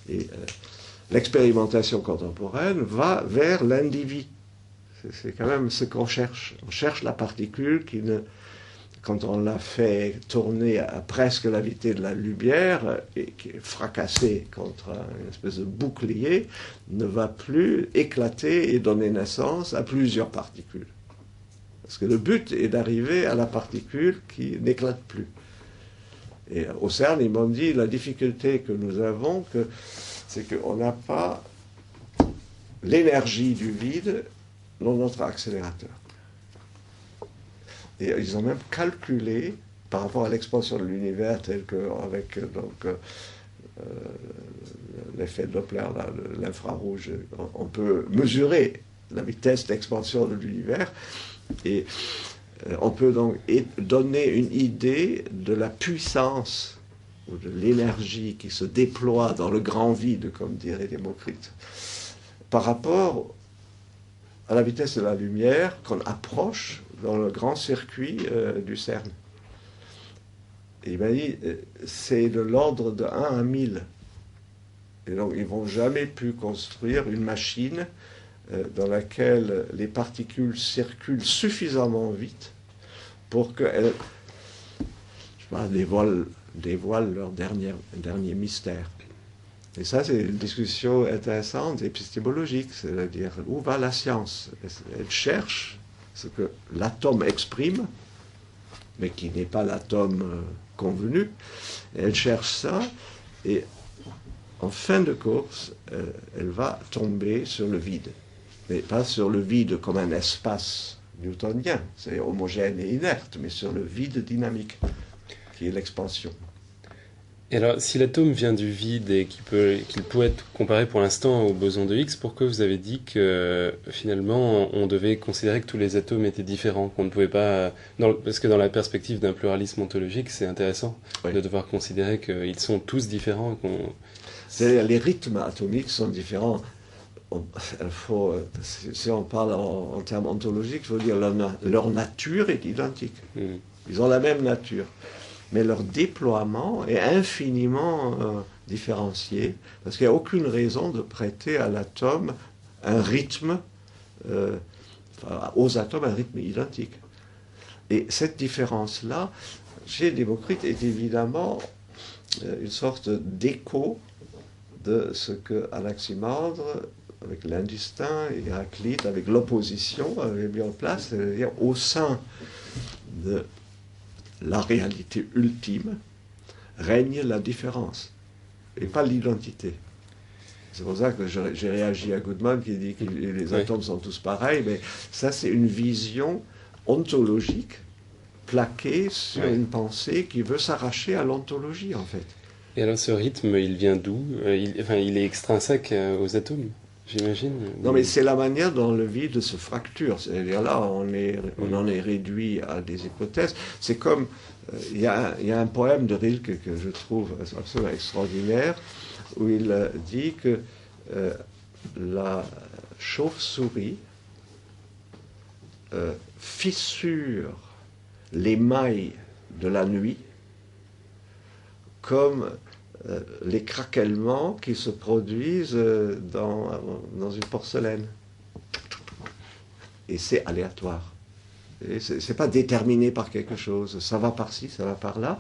Et l'expérimentation contemporaine va vers l'individu. C'est quand même ce qu'on cherche. On cherche la particule qui, quand on l'a fait tourner à presque la vitesse de la lumière et qui est fracassée contre une espèce de bouclier, ne va plus éclater et donner naissance à plusieurs particules. Parce que le but est d'arriver à la particule qui n'éclate plus. Et au CERN, ils m'ont dit, la difficulté que nous avons, c'est qu'on n'a pas l'énergie du vide dans notre accélérateur. Et ils ont même calculé, par rapport à l'expansion de l'univers, tel qu'avec l'effet Doppler, l'infrarouge, on peut mesurer la vitesse d'expansion de l'univers, et on peut donc donner une idée de la puissance ou de l'énergie qui se déploie dans le grand vide, comme dirait Démocrite, par rapport à la vitesse de la lumière qu'on approche dans le grand circuit du CERN. Et il m'a dit, c'est de l'ordre de 1 à 1000. Et donc, ils n'ont jamais pu construire une machine dans laquelle les particules circulent suffisamment vite pour qu'elles dévoilent leur dernier mystère. Et ça, c'est une discussion intéressante, épistémologique, c'est-à-dire où va la science? Elle cherche ce que l'atome exprime, mais qui n'est pas l'atome convenu. Elle cherche ça, et en fin de course, elle va tomber sur le vide. Mais pas sur le vide comme un espace newtonien, c'est homogène et inerte, mais sur le vide dynamique, qui est l'expansion. Et alors, si l'atome vient du vide et qu'il peut être comparé pour l'instant au boson de Higgs, pourquoi vous avez dit que finalement on devait considérer que tous les atomes étaient différents, qu'on ne pouvait pas... parce que dans la perspective d'un pluralisme ontologique, c'est intéressant de devoir considérer qu'ils sont tous différents. C'est-à-dire les rythmes atomiques sont différents. Si on parle en termes ontologiques, il faut dire leur nature est identique. Ils ont la même nature. Mais leur déploiement est infiniment différencié, parce qu'il n'y a aucune raison de prêter à l'atome un rythme, aux atomes un rythme identique. Et cette différence-là, chez Démocrite, est évidemment une sorte d'écho de ce que Anaximandre, avec l'indistinct, et Héraclite, avec l'opposition, avait mis en place, c'est-à-dire au sein de la réalité ultime, règne la différence, et pas l'identité. C'est pour ça que j'ai réagi à Goodman qui dit que les atomes sont tous pareils, mais ça c'est une vision ontologique plaquée sur une pensée qui veut s'arracher à l'ontologie en fait. Et alors ce rythme, il vient d'où? Il est extrinsèque aux atomes, j'imagine? Non, mais c'est la manière dont le vide se fracture. C'est-à-dire là, on en est réduit à des hypothèses. C'est comme, il y a un poème de Rilke que je trouve absolument extraordinaire, où il dit que la chauve-souris fissure les mailles de la nuit comme les craquements qui se produisent dans une porcelaine. Et c'est aléatoire. C'est pas déterminé par quelque chose. Ça va par-ci, ça va par-là.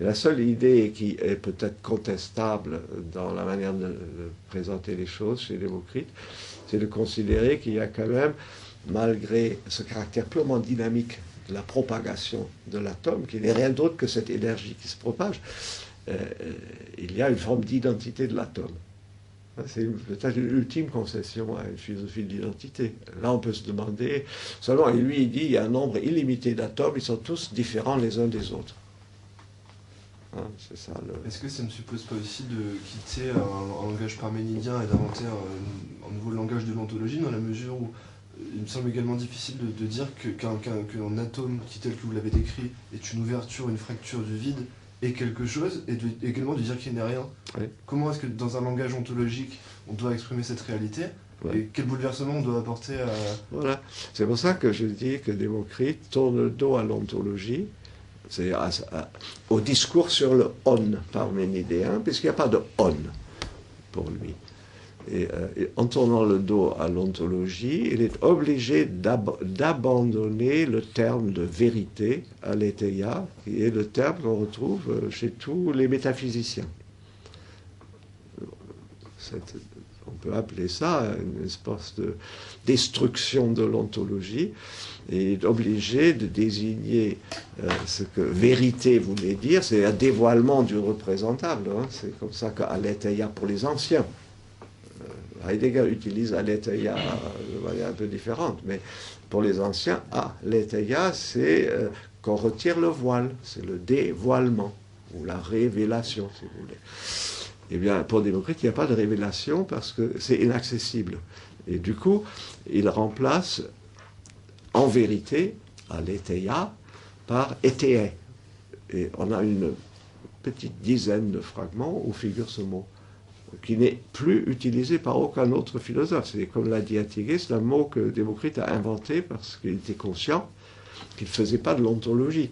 Et la seule idée qui est peut-être contestable dans la manière de présenter les choses chez Démocrite, c'est de considérer qu'il y a quand même, malgré ce caractère purement dynamique de la propagation de l'atome, qu'il n'est rien d'autre que cette énergie qui se propage, il y a une forme d'identité de l'atome. C'est peut-être une ultime concession à une philosophie de l'identité. Là, on peut se demander, seulement, et lui, il dit, il y a un nombre illimité d'atomes, ils sont tous différents les uns des autres. Hein, c'est ça. Est-ce que ça ne suppose pas aussi de quitter un langage parménidien et d'inventer un nouveau langage de l'ontologie, dans la mesure où il me semble également difficile de dire qu'un atome qui, tel que vous l'avez décrit, est une ouverture, une fracture du vide, est quelque chose, et également de dire qu'il n'est rien. Oui. Comment est-ce que dans un langage ontologique, on doit exprimer cette réalité, et quel bouleversement on doit apporter à... Voilà. C'est pour ça que je dis que Démocrite tourne le dos à l'ontologie, c'est-à-dire au discours sur le on parménidéen, puisqu'il n'y a pas de on pour lui. Et en tournant le dos à l'ontologie, il est obligé d'abandonner le terme de vérité, aletheia, qui est le terme qu'on retrouve chez tous les métaphysiciens. On peut appeler ça une espèce de destruction de l'ontologie, et il est obligé de désigner ce que vérité voulait dire, c'est un dévoilement du représentable. Hein. C'est comme ça qu'aletheia pour les anciens. Heidegger utilise aletheia de manière un peu différente, mais pour les anciens, aletheia, c'est qu'on retire le voile, c'est le dévoilement, ou la révélation, si vous voulez. Eh bien, pour Démocrite, il n'y a pas de révélation parce que c'est inaccessible. Et du coup, il remplace en vérité aletheia par éthéé. Et on a une petite dizaine de fragments où figure ce mot, qui n'est plus utilisé par aucun autre philosophe. C'est comme l'a dit Attigue, c'est un mot que Démocrite a inventé parce qu'il était conscient qu'il ne faisait pas de l'ontologie.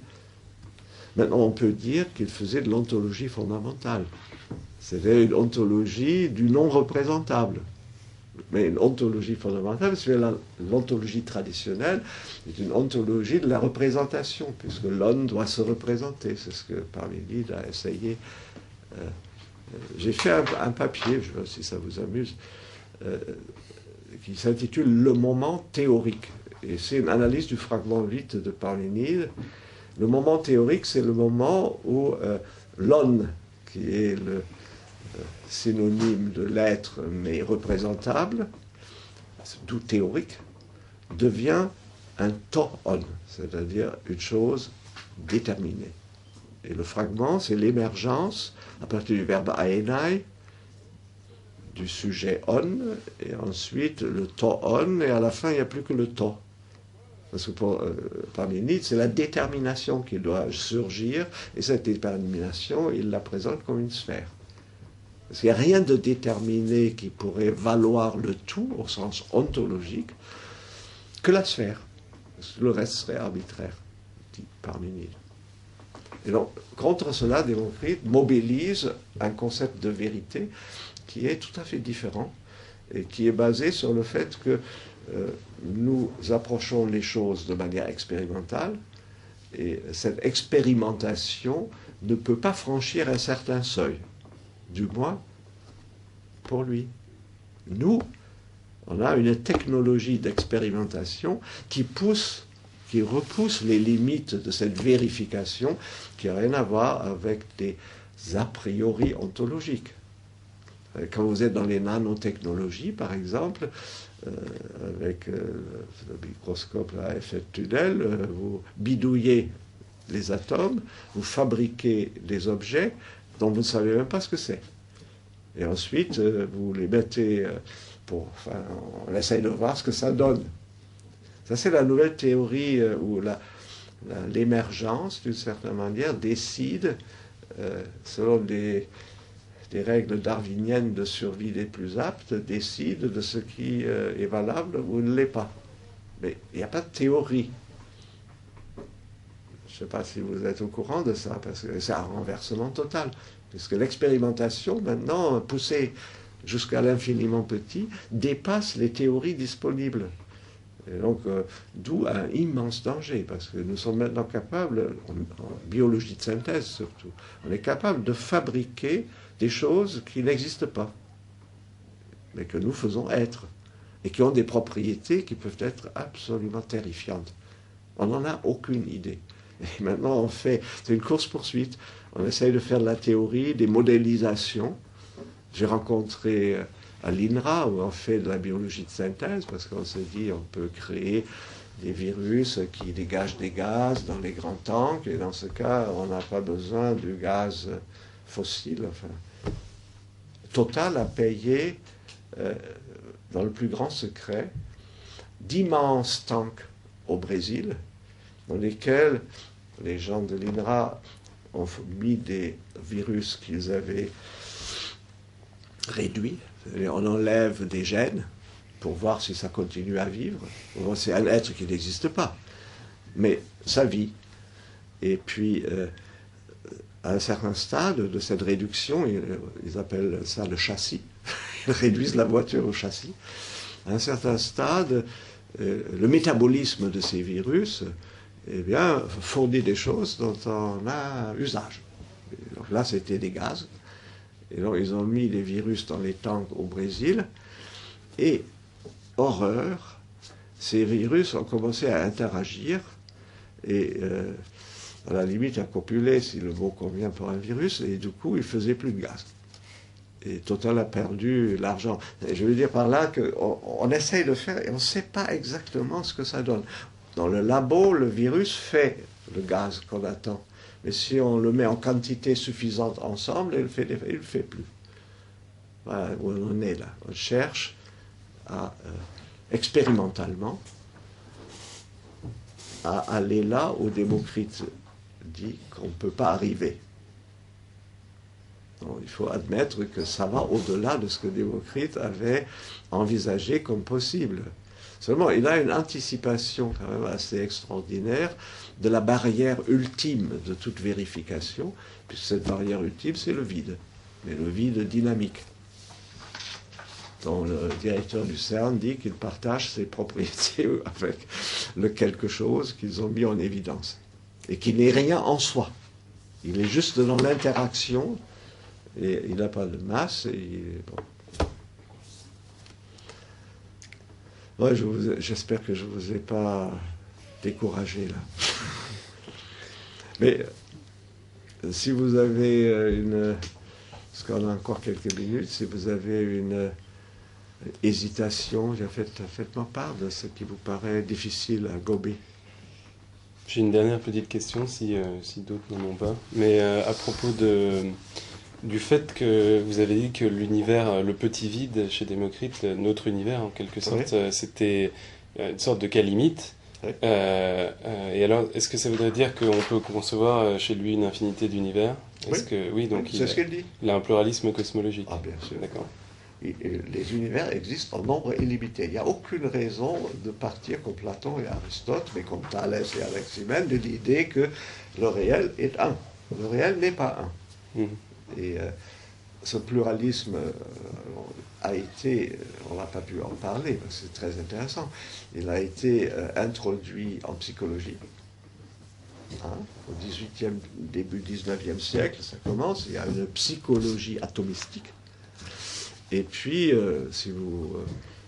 Maintenant, on peut dire qu'il faisait de l'ontologie fondamentale. C'était une ontologie du non représentable. Mais une ontologie fondamentale, c'est l'ontologie traditionnelle, c'est une ontologie de la représentation, puisque l'homme doit se représenter. C'est ce que Parménide a essayé. J'ai fait un papier, je ne sais pas si ça vous amuse, qui s'intitule « Le moment théorique ». Et c'est une analyse du fragment 8 de Parménide. Le moment théorique, c'est le moment où l'on, qui est le synonyme de l'être mais représentable, d'où théorique, devient un to-on, c'est-à-dire une chose déterminée. Et le fragment, c'est l'émergence, à partir du verbe aenai, du sujet on, et ensuite le to-on, et à la fin, il n'y a plus que le to. Parce que pour Parménide, c'est la détermination qui doit surgir, et cette détermination, il la présente comme une sphère. Parce qu'il n'y a rien de déterminé qui pourrait valoir le tout, au sens ontologique, que la sphère. Parce que le reste serait arbitraire, dit Parménide. Et donc, contre cela, Démocrite mobilise un concept de vérité qui est tout à fait différent et qui est basé sur le fait que nous approchons les choses de manière expérimentale et cette expérimentation ne peut pas franchir un certain seuil, du moins pour lui. Nous, on a une technologie d'expérimentation qui repousse les limites de cette vérification qui n'a rien à voir avec des a priori ontologiques. Quand vous êtes dans les nanotechnologies, par exemple, avec le microscope à effet de tunnel, vous bidouillez les atomes, vous fabriquez des objets dont vous ne savez même pas ce que c'est. Et ensuite, vous les mettez on essaye de voir ce que ça donne. Ça, c'est la nouvelle théorie où l'émergence, d'une certaine manière, décide, selon des règles darwiniennes de survie des plus aptes, décide de ce qui est valable ou ne l'est pas. Mais il n'y a pas de théorie. Je ne sais pas si vous êtes au courant de ça, parce que c'est un renversement total. Puisque l'expérimentation, maintenant, poussée jusqu'à l'infiniment petit, dépasse les théories disponibles. Et donc, d'où un immense danger, parce que nous sommes maintenant capables, en biologie de synthèse surtout, on est capable de fabriquer des choses qui n'existent pas, mais que nous faisons être, et qui ont des propriétés qui peuvent être absolument terrifiantes. On n'en a aucune idée. Et maintenant, c'est une course-poursuite. On essaye de faire de la théorie, des modélisations. J'ai rencontré à l'INRA, où on fait de la biologie de synthèse, parce qu'on s'est dit on peut créer des virus qui dégagent des gaz dans les grands tanks, et dans ce cas, on n'a pas besoin du gaz fossile. Enfin, Total a payé, dans le plus grand secret, d'immenses tanks au Brésil, dans lesquels les gens de l'INRA ont mis des virus qu'ils avaient réduits. On enlève des gènes pour voir si ça continue à vivre. C'est un être qui n'existe pas, mais ça vit. Et puis, à un certain stade de cette réduction, ils appellent ça le châssis, ils réduisent la voiture au châssis. À un certain stade, le métabolisme de ces virus fournit des choses dont on a usage. Et donc là, c'était des gaz. Et donc, ils ont mis les virus dans les tanks au Brésil. Et, horreur, ces virus ont commencé à interagir et, à la limite, à copuler, si le mot convient pour un virus, et du coup, ils ne faisaient plus de gaz. Et Total a perdu l'argent. Et je veux dire par là qu'on essaye de faire et on ne sait pas exactement ce que ça donne. Dans le labo, le virus fait le gaz qu'on attend. Mais si on le met en quantité suffisante ensemble, il ne le fait plus. Voilà où on est là. On cherche à, expérimentalement à aller là où Démocrite dit qu'on ne peut pas arriver. Donc, il faut admettre que ça va au-delà de ce que Démocrite avait envisagé comme possible. Seulement, il a une anticipation quand même assez extraordinaire de la barrière ultime de toute vérification, puisque cette barrière ultime, c'est le vide, mais le vide dynamique, dont le directeur du CERN dit qu'il partage ses propriétés avec le quelque chose qu'ils ont mis en évidence, et qui n'est rien en soi. Il est juste dans l'interaction, et il n'a pas de masse, et bon. Ouais, j'espère que je ne vous ai pas découragé là. Mais si vous avez parce qu'on a encore quelques minutes, si vous avez une hésitation, faites-moi part de ce qui vous paraît difficile à gober. J'ai une dernière petite question, si d'autres n'en ont pas. Mais à propos du fait que vous avez dit que l'univers, le petit vide chez Démocrite, notre univers en quelque sorte, oui, c'était une sorte de cas limite. Oui. Et alors, est-ce que ça voudrait dire qu'on peut concevoir chez lui une infinité d'univers? Oui, oui, donc c'est ce qu'il dit. Il a un pluralisme cosmologique. Ah, bien sûr. D'accord. Et les univers existent en nombre illimité. Il n'y a aucune raison de partir comme Platon et Aristote, mais comme Thalès et Anaximène, de l'idée que le réel est un. Le réel n'est pas un. Mmh. Et ce pluralisme a été, on n'a pas pu en parler, parce que c'est très intéressant, il a été introduit en psychologie. Au début 19e siècle, ça commence, il y a une psychologie atomistique. Et puis, si vous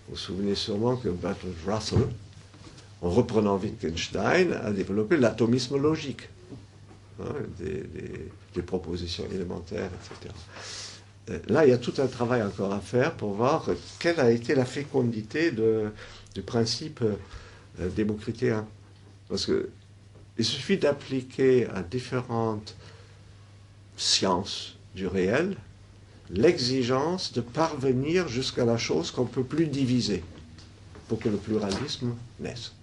vous souvenez sûrement que Bertrand Russell, en reprenant Wittgenstein, a développé l'atomisme logique. Des propositions élémentaires, etc. Là, il y a tout un travail encore à faire pour voir quelle a été la fécondité du principe démocritéen. Parce qu'il suffit d'appliquer à différentes sciences du réel l'exigence de parvenir jusqu'à la chose qu'on ne peut plus diviser pour que le pluralisme naisse.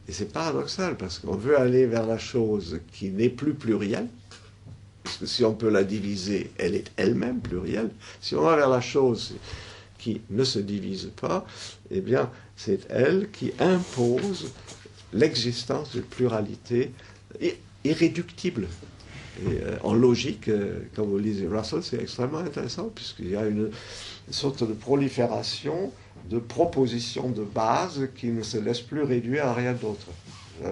Et c'est paradoxal, parce qu'on veut aller vers la chose qui n'est plus plurielle, parce que si on peut la diviser, elle est elle-même plurielle. Si on va vers la chose qui ne se divise pas, eh bien, c'est elle qui impose l'existence d'une pluralité irréductible. Et en logique, quand vous lisez Russell, c'est extrêmement intéressant, puisqu'il y a une sorte de prolifération de propositions de base qui ne se laissent plus réduire à rien d'autre.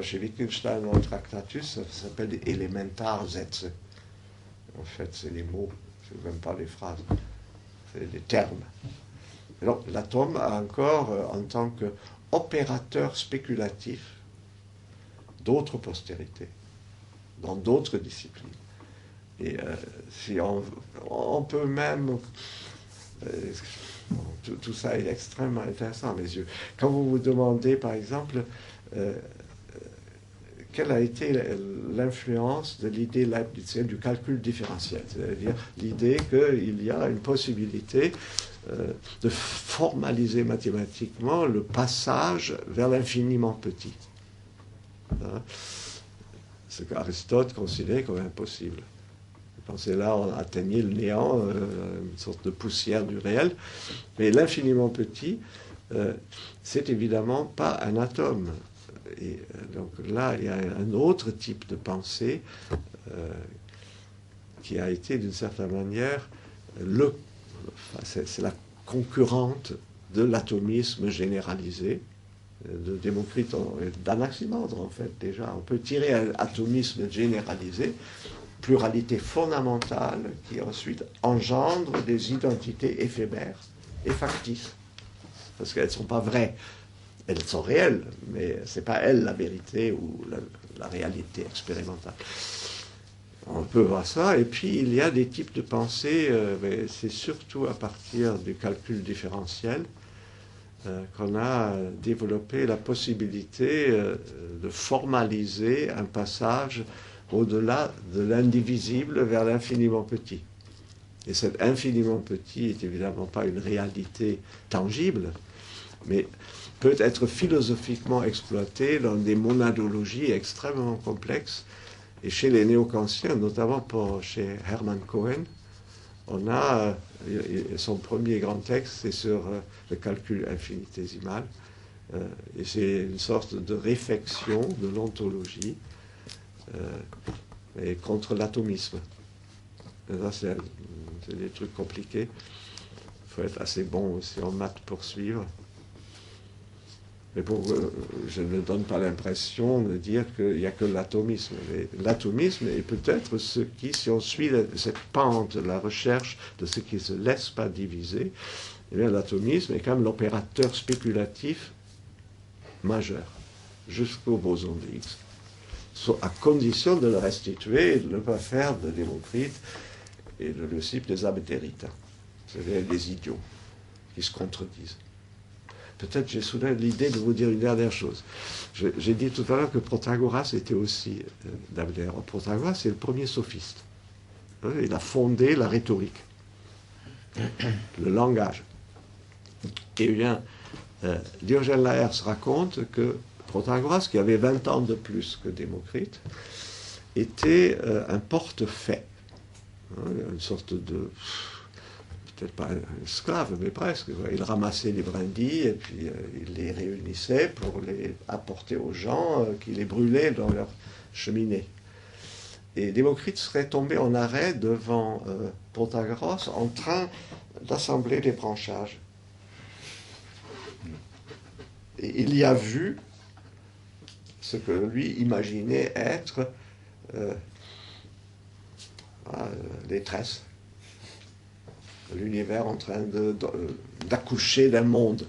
Chez Wittgenstein, dans le Tractatus, ça s'appelle des Elementarsätze. En fait, c'est des mots, c'est même pas des phrases, c'est des termes. Et donc, l'atome a encore, en tant qu'opérateur spéculatif, d'autres postérités, dans d'autres disciplines. Et si on peut même Tout ça est extrêmement intéressant à mes yeux. Quand vous vous demandez, par exemple, quelle a été l'influence de l'idée leibnizienne du calcul différentiel, c'est-à-dire l'idée qu'il y a une possibilité de formaliser mathématiquement le passage vers l'infiniment petit. Hein? Ce qu'Aristote considérait comme impossible. Vous pensez là, on atteignait le néant, une sorte de poussière du réel. Mais l'infiniment petit, c'est évidemment pas un atome. Et donc là, il y a un autre type de pensée qui a été d'une certaine manière c'est la concurrente de l'atomisme généralisé de Démocrite, d'Anaximandre en fait déjà. On peut tirer un atomisme généralisé, pluralité fondamentale qui ensuite engendre des identités éphémères et factices, parce qu'elles ne sont pas vraies. Elles sont réelles, mais ce n'est pas elles la vérité ou la réalité expérimentale. On peut voir ça, et puis il y a des types de pensée, mais c'est surtout à partir du calcul différentiel qu'on a développé la possibilité de formaliser un passage au-delà de l'indivisible vers l'infiniment petit. Et cet infiniment petit n'est évidemment pas une réalité tangible, mais peut être philosophiquement exploité dans des monadologies extrêmement complexes. Et chez les néo-kantiens, notamment chez Hermann Cohen, on a son premier grand texte, c'est sur le calcul infinitésimal. Et c'est une sorte de réflexion de l'ontologie et contre l'atomisme. Et ça, c'est des trucs compliqués. Il faut être assez bon aussi en maths pour suivre. Mais je ne donne pas l'impression de dire qu'il n'y a que l'atomisme. Mais l'atomisme est peut-être ce qui, si on suit cette pente de la recherche de ce qui ne se laisse pas diviser, eh bien l'atomisme est quand même l'opérateur spéculatif majeur, jusqu'au boson de Higgs, à condition de le restituer et de ne pas faire de Démocrite et de Leucippe des abétérites, c'est-à-dire des idiots qui se contredisent. Peut-être j'ai soudain l'idée de vous dire une dernière chose. J'ai dit tout à l'heure que Protagoras était aussi d'Abdère. Protagoras, c'est le premier sophiste. Il a fondé la rhétorique, le langage. Et bien, Diogène Laërce raconte que Protagoras, qui avait 20 ans de plus que Démocrite, était un portefaix, une sorte de... peut-être pas un esclave, mais presque. Il ramassait les brindilles et puis il les réunissait pour les apporter aux gens qui les brûlaient dans leur cheminée. Et Démocrite serait tombé en arrêt devant Protagoras en train d'assembler des branchages. Et il y a vu ce que lui imaginait être les tresses. L'univers en train d'accoucher d'un monde.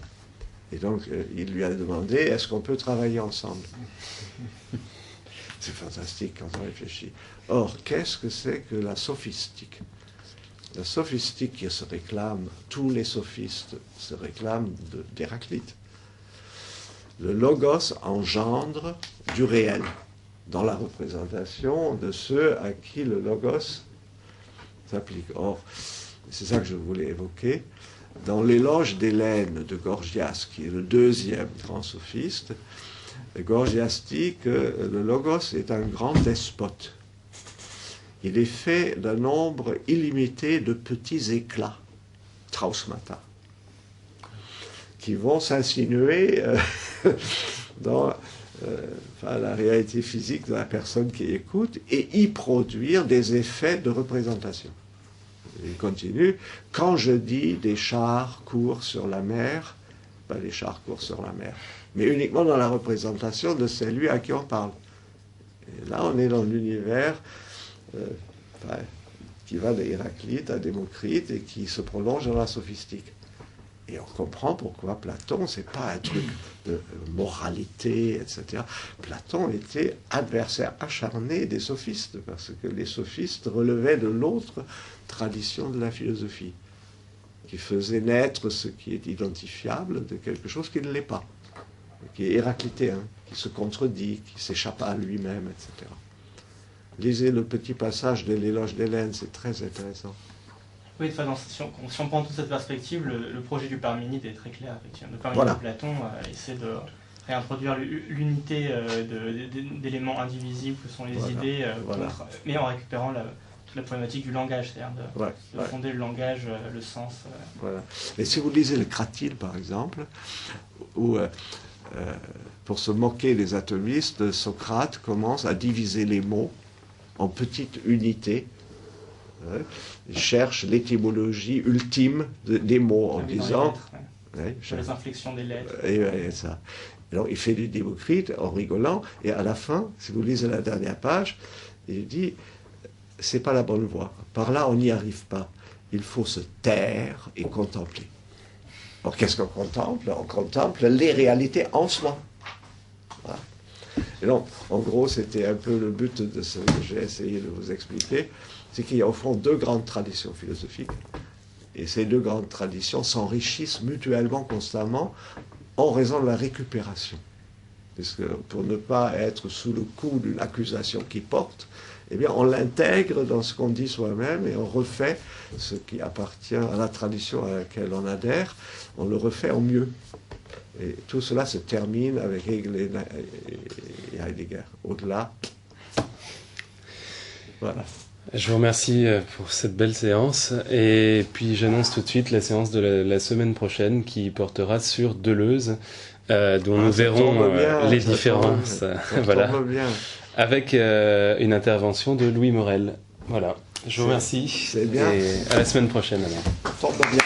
Et donc, il lui a demandé, est-ce qu'on peut travailler ensemble? C'est fantastique quand on réfléchit. Or, qu'est-ce que c'est que la sophistique? La sophistique qui se réclame, tous les sophistes se réclament d'Héraclite. Le logos engendre du réel dans la représentation de ceux à qui le logos s'applique. Or, c'est ça que je voulais évoquer. Dans l'éloge d'Hélène de Gorgias, qui est le deuxième grand sophiste, Gorgias dit que le logos est un grand despote. Il est fait d'un nombre illimité de petits éclats, trausmata, qui vont s'insinuer dans la réalité physique de la personne qui écoute et y produire des effets de représentation. Il continue, quand je dis des chars courent sur la mer, ben les chars courent sur la mer, mais uniquement dans la représentation de celui à qui on parle. Et là, on est dans l'univers qui va d'Héraclite à Démocrite et qui se prolonge dans la sophistique. Et on comprend pourquoi Platon, c'est pas un truc de moralité, etc. Platon était adversaire acharné des sophistes, parce que les sophistes relevaient de l'autre tradition de la philosophie. qui faisait naître ce qui est identifiable de quelque chose qui ne l'est pas, qui est héraclitéen, qui se contredit, qui s'échappe à lui-même, etc. Lisez le petit passage de l'éloge d'Hélène, c'est très intéressant. Oui, si on prend toute cette perspective, le projet du Parménide est très clair, effectivement. Le Parménide Voilà. de Platon essaie de réintroduire l'unité d'éléments indivisibles que sont les Voilà. idées, Voilà. mais en récupérant toute la problématique du langage, c'est-à-dire de Ouais. fonder le langage, le sens. Voilà. Et si vous lisez le Cratyle, par exemple, où, pour se moquer des atomistes, Socrate commence à diviser les mots en petites unités. Il cherche l'étymologie ultime des mots en disant... Sur les inflexions des lettres. Et ça. Alors il fait du Démocrite en rigolant, et à la fin, si vous lisez la dernière page, il dit, c'est pas la bonne voie. Par là, on n'y arrive pas. Il faut se taire et contempler. Alors qu'est-ce qu'on contemple? On contemple les réalités en soi. Voilà. Et donc, en gros, c'était un peu le but de ce que j'ai essayé de vous expliquer, c'est qu'il y a au fond deux grandes traditions philosophiques, et ces deux grandes traditions s'enrichissent mutuellement, constamment, en raison de la récupération. Parce que pour ne pas être sous le coup d'une accusation qui porte, eh bien, on l'intègre dans ce qu'on dit soi-même et on refait ce qui appartient à la tradition à laquelle on adhère, on le refait en mieux. Et tout cela se termine avec Hegel et Heidegger. Au-delà, voilà. Je vous remercie pour cette belle séance, et puis j'annonce tout de suite la séance de la semaine prochaine qui portera sur Deleuze, dont nous verrons les différences, voilà, avec une intervention de Louis Morel. Voilà, je vous remercie, c'est bien. Et à la semaine prochaine alors. Fort bien.